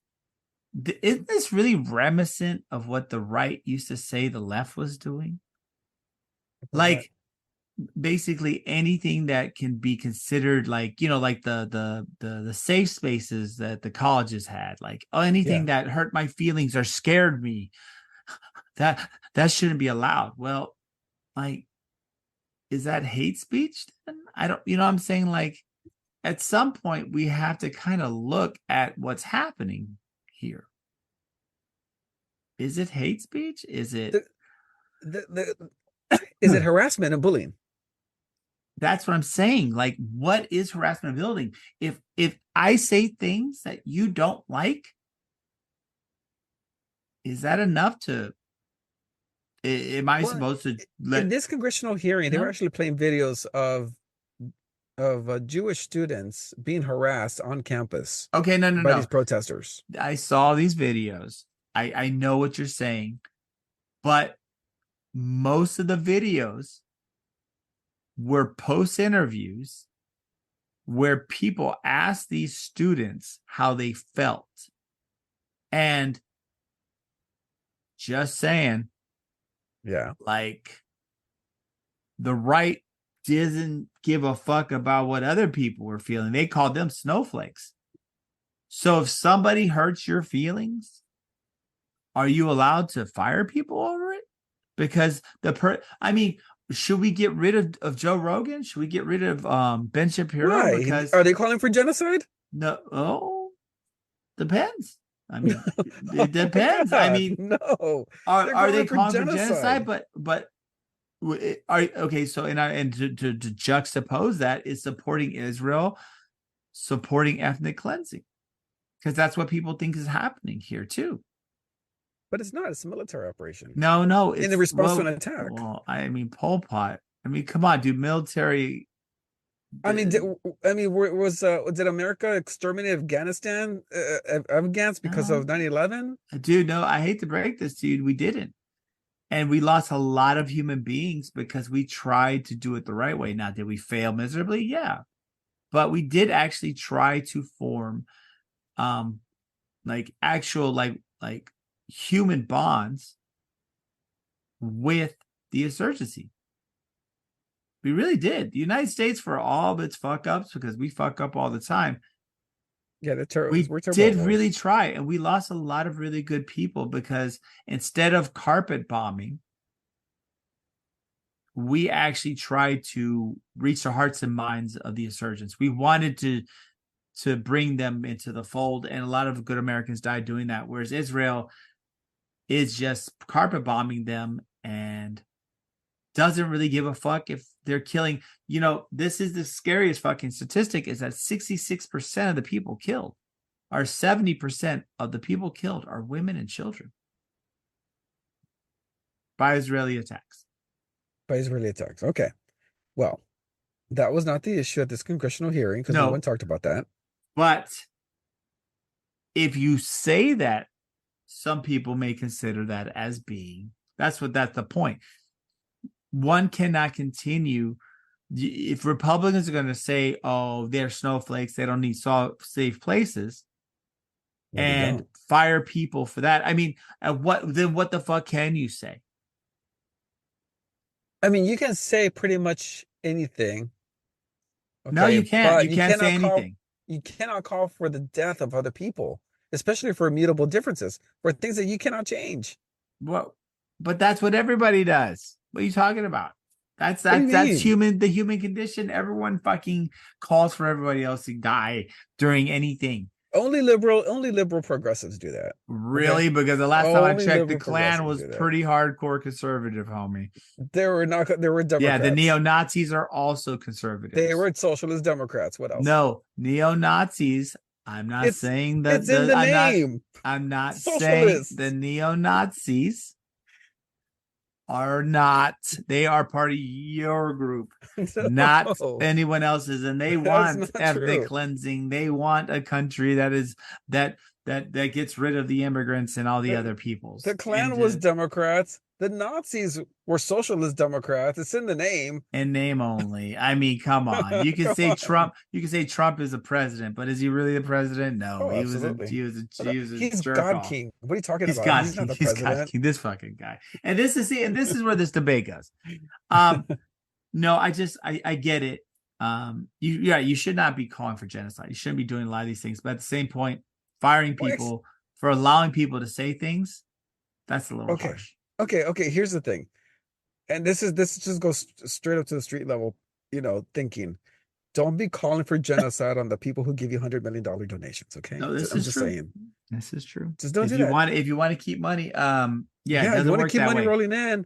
isn't this really reminiscent of what the right used to say the left was doing? Was that? Like, basically anything that can be considered like, like the safe spaces that the colleges had, like, oh, anything Yeah. that hurt my feelings or scared me, that shouldn't be allowed. Well, like, is that hate speech then? I don't, what I'm saying, like, at some point we have to kind of look at what's happening here. Is it hate speech? Is it? The, is it harassment and bullying? That's what I'm saying. Like, what is harassment of building? If I say things that you don't like, is that enough to? Am I Well, supposed to in let? this congressional hearing, they were No. actually playing videos of Jewish students being harassed on campus Okay, no, no, by these no. protesters. I saw these videos. I know what you're saying, but most of the videos were post interviews where people asked these students how they felt. And just saying, Yeah. like, the right doesn't give a fuck about what other people were feeling. They called them snowflakes. So if somebody hurts your feelings, are you allowed to fire people over it? Because I mean, should we get rid of Joe Rogan? Should we get rid of Ben Shapiro? Why? Because Are they calling for genocide? no, oh, depends. I mean, it Oh my depends. I God, mean, no. They're are they calling for calling for genocide? genocide. But are okay. So and to juxtapose that is supporting Israel, supporting ethnic cleansing, because that's what people think is happening here too. But it's not. It's a military operation No, no, in the it's response to an well, attack. I mean, Pol Pot. I mean, come on, dude. Military. I mean, did America exterminate Afghanistan, Afghans because No, of 9/11? dude. No, I hate to break this, dude. We didn't, and we lost a lot of human beings because we tried to do it the right way. Now, did we fail miserably? Yeah, but we did actually try to form, um, like actual like human bonds with the insurgency. We really did. The United States, for all of its fuck ups, because we fuck up all the time, Yeah, we we're terrible at did really those. try, and we lost a lot of really good people because instead of carpet bombing, we actually tried to reach the hearts and minds of the insurgents. We wanted to bring them into the fold, and a lot of good Americans died doing that. Whereas Israel is just carpet bombing them and doesn't really give a fuck if they're killing. This is the scariest fucking statistic, is that 66% of the people killed, or 70% of the people killed, are women and children by Israeli attacks. By Israeli attacks. Okay. Well, that was not the issue at this congressional hearing because no one No, talked about that. but if you say that, some people may consider that as being, that's the point. One cannot continue if Republicans are going to say, "Oh, they're snowflakes, they don't need safe places," No, they and don't. fire people for that, I mean, what the fuck can you say? I mean, you can say pretty much anything, No, okay, you can't. but You can't say anything. you cannot call for the death of other people, especially for immutable differences, for things that you cannot change. Well, but that's what everybody does. What are you talking about? That's What do you that's mean? the human condition. Everyone fucking calls for everybody else to die during anything. Only liberal progressives do that. Okay? Really? Because the last time I Only checked, the liberal Klan progressives was do that. pretty hardcore conservative, homie. There were Yeah, the Democrats. neo-Nazis are also They conservatives. were socialist Democrats. What else? No, neo-Nazis. I'm not It's saying it's in the name. I'm not saying the Socialists. neo-Nazis are not, they are part of your group, not No, anyone else's, and they that's want not ethnic true. cleansing. They want a country that is that that gets rid of the immigrants and all the The, other peoples, the Klan and was Democrats. The Nazis were socialist Democrats. It's in the name. in name only. I mean, come on. You can Come say on. Trump. You can say Trump is a president, but is he really the president? No, Oh, absolutely. he was a He's jerk God off. King. What are you talking He's about? God He's not King. the He's God president. King. This fucking guy. And this is where this debate goes. Um, no, I get it. You should not be calling for genocide. You shouldn't be doing a lot of these things. But at the same point, firing people for allowing people to say things, that's a little Okay. harsh. Okay. Here's the thing. And this just goes straight up to the street level, thinking. Don't be calling for genocide on the people who give you $100 million donations, okay? No, this I'm is just true. saying. This is true. Just don't do that. If you want to keep money, yeah, it Yeah, you doesn't want to work keep that money way. rolling in.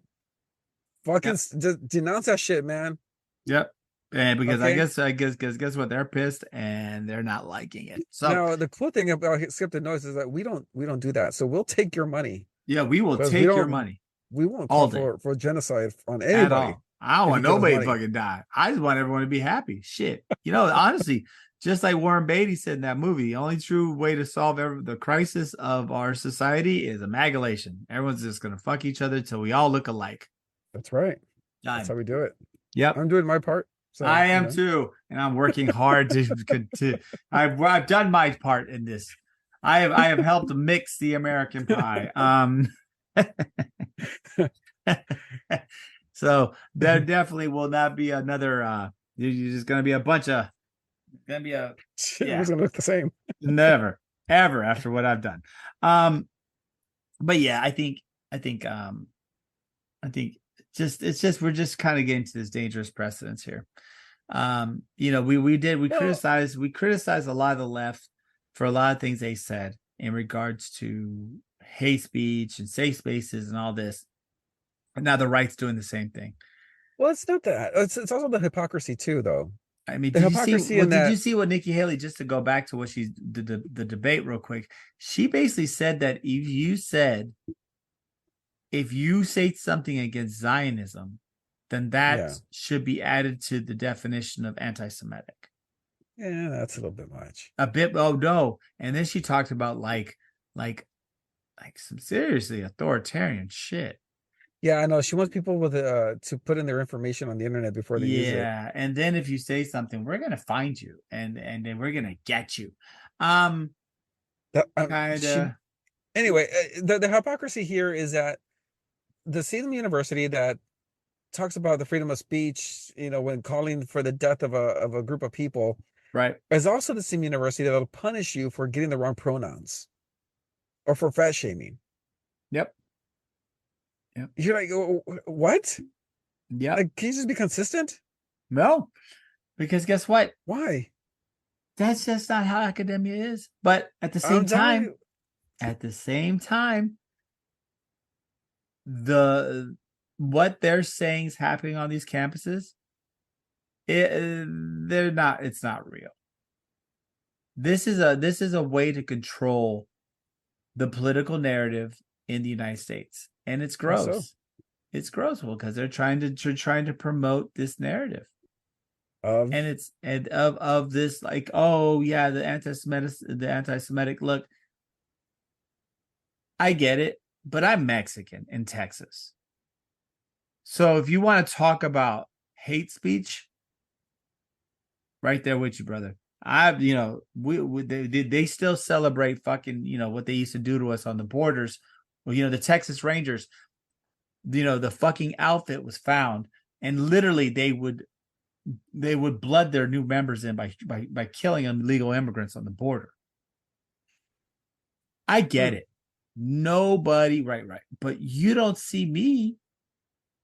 Fucking Yep. just denounce that shit, man. Yep. And because Okay. guess what? They're pissed and they're not liking it. So Now the cool thing about Skip the Noise is that we don't do that. So we'll take your money yeah, we will because take your money we won't call all day for genocide on at anybody all. I don't if you want give us nobody to money. fucking die. I just want everyone to be happy. Shit. Honestly, just like Warren Beatty said in that movie, the only true way to solve the crisis of our society is amalgamation. Everyone's just gonna fuck each other till we all look alike. That's right. That's Done. how we do it. Yep. I'm doing my part. So, I am too, and I'm working hard to. I've done my part in this. I have helped mix the American pie. So there definitely will not be another. You're just going to be a bunch of. Gonna be a It was gonna look the same. never ever after what I've done. But yeah, I think it's just we're just kind of getting to this dangerous precedence here. We criticized a lot of the left for a lot of things they said in regards to hate speech and safe spaces and all this. And now the right's doing the same thing. Well, it's not that. It's also the hypocrisy too, though. I mean, The hypocrisy in did that. you see what Nikki Haley, just to go back to what she did the debate real quick? She basically said that if you say something against Zionism, then that should be added to the definition of anti-Semitic. Yeah, that's a little bit much. A bit, oh no. And then she talked about like some seriously authoritarian shit. Yeah, I know. She wants people with to put in their information on the internet before they use it. Yeah, and then if you say something, we're gonna find you, and then we're gonna get you. Kind of. Anyway, the hypocrisy here is that the same university that talks about the freedom of speech, when calling for the death of a group of people, right, is also the same university that'll punish you for getting the wrong pronouns or for fat shaming. Yep. Yep. You're like, what? Yeah. Like, can you just be consistent? No, because guess what? Why? That's just not how academia is. But at the same time, what they're saying is happening on these campuses, it's not real. This is a way to control the political narrative in the United States, and it's gross. So? It's gross because they're trying to promote this narrative of this, like, oh yeah, the anti-Semitic look. I get it, but I'm Mexican in Texas. So if you want to talk about hate speech, Right there with you, brother. They still celebrate fucking, what they used to do to us on the borders. Well, the Texas Rangers, the fucking outfit was found, and literally they would blood their new members in by killing illegal immigrants on the border. I get it. Nobody, right. But you don't see me.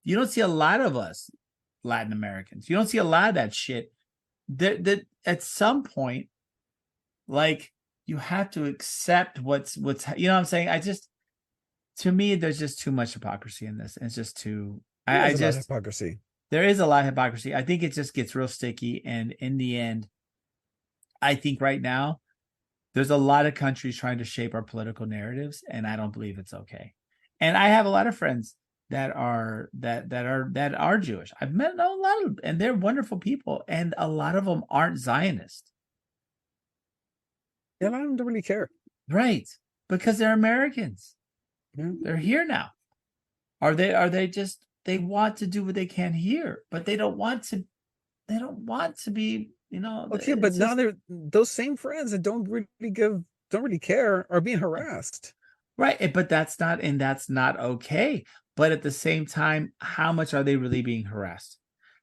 You don't see a lot of us Latin Americans. You don't see a lot of that shit. That at some point, like, you have to accept what's what I'm saying. To me, there's just too much hypocrisy in this. It's just too. There's a lot of hypocrisy. There is a lot of hypocrisy. I think it just gets real sticky, and in the end, I think right now there's a lot of countries trying to shape our political narratives, and I don't believe it's okay. And I have a lot of friends that are Jewish. I've met a lot of, and they're wonderful people, and a lot of them aren't Zionist. Yeah, a lot of them don't really care, right? Because they're Americans. Yeah. They're here now. Are they just, they want to do what they can here, but they don't want to. They don't want to be. Okay, but now they're those same friends that don't really care are being harassed. Right, but that's not okay. But at the same time, how much are they really being harassed?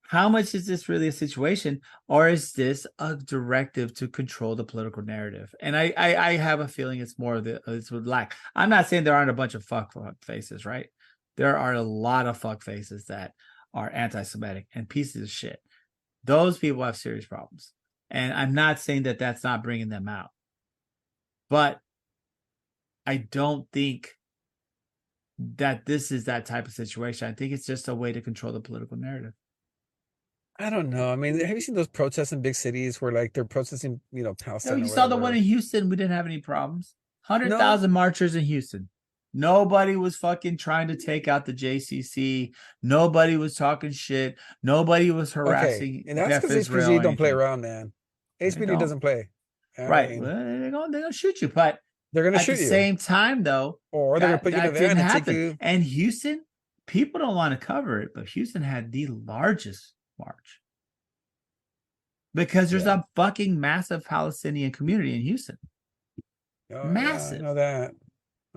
How much is this really a situation, or is this a directive to control the political narrative? And I have a feeling it's more of it's with lack. I'm not saying there aren't a bunch of fuck faces, right? There are a lot of fuck faces that are anti-Semitic and pieces of shit. Those people have serious problems. And I'm not saying that that's not bringing them out. But I don't think that this is that type of situation. I think it's just a way to control the political narrative. I don't know. I mean, have you seen those protests in big cities where, like, they're protesting, Palestine? You saw the one in Houston. We didn't have any problems. 100,000 marchers in Houston. Nobody was fucking trying to take out the JCC. Nobody was talking shit. Nobody was harassing. And that's because HPG don't play around, man. HPG doesn't play. Right. Well, they're gonna shoot you, but they're gonna shoot you. At the same time, though, or they're gonna put you in a van and take you. And Houston, people don't want to cover it, but Houston had the largest march because there's a fucking massive Palestinian community in Houston. Massive. I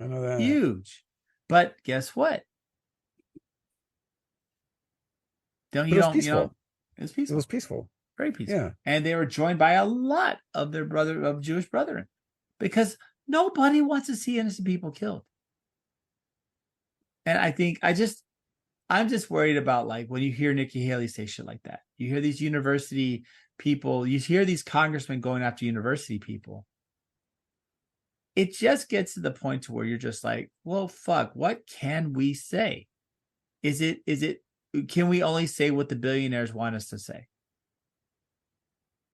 know that. Huge. But guess what? It was peaceful. It was peaceful. Very peaceful. Yeah. And they were joined by a lot of their Jewish brethren, because nobody wants to see innocent people killed. And I think I'm just worried about, like, when you hear Nikki Haley say shit like that. You hear these university people, you hear these congressmen going after university people. It just gets to the point to where you're just like, well, fuck, what can we say? Can we only say what the billionaires want us to say?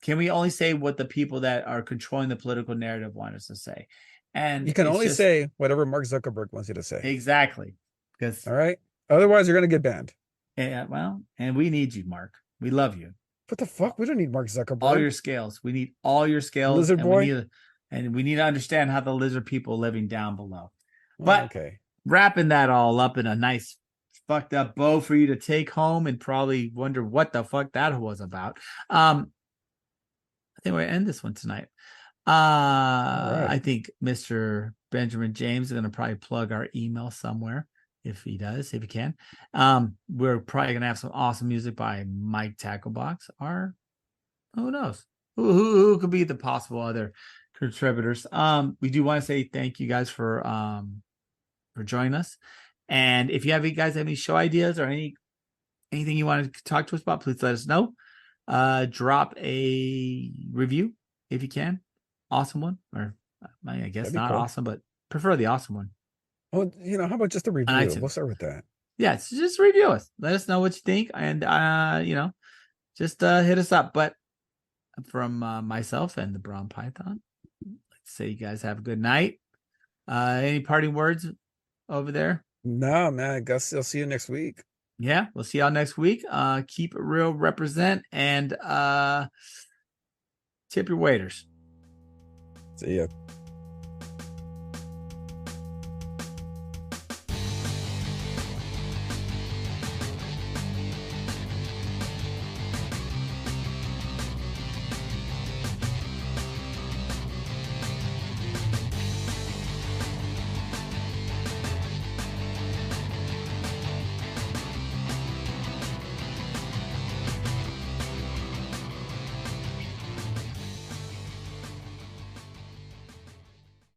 Can we only say what the people that are controlling the political narrative want us to say? And you can only say whatever Mark Zuckerberg wants you to say. Exactly. All right. Otherwise, you're going to get banned. Yeah. Well, and we need you, Mark. We love you. What the fuck? We don't need Mark Zuckerberg. All your scales. We need all your scales. Lizard boy. And we need to understand how the lizard people are living down below. But wrapping that all up in a nice fucked up bow for you to take home and probably wonder what the fuck that was about. I think we're going to end this one tonight. Right. I think Mr. Benjamin James is going to probably plug our email somewhere if he can. We're probably going to have some awesome music by Mike Tacklebox, or who knows? Who could be the possible other contributors? We do want to say thank you guys for joining us. And if you guys have any show ideas or anything you want to talk to us about, please let us know. Drop a review if you can. Awesome one, or I guess not cool. Awesome, but prefer the awesome one. Well, how about just a review? We'll start with that. Yeah, so just review us. Let us know what you think, and just hit us up. But from myself and the Brown Python, let's say you guys have a good night. Any parting words over there? No, man. I guess I'll see you next week. Yeah, we'll see y'all next week. Keep it real, represent, and tip your waiters. See ya.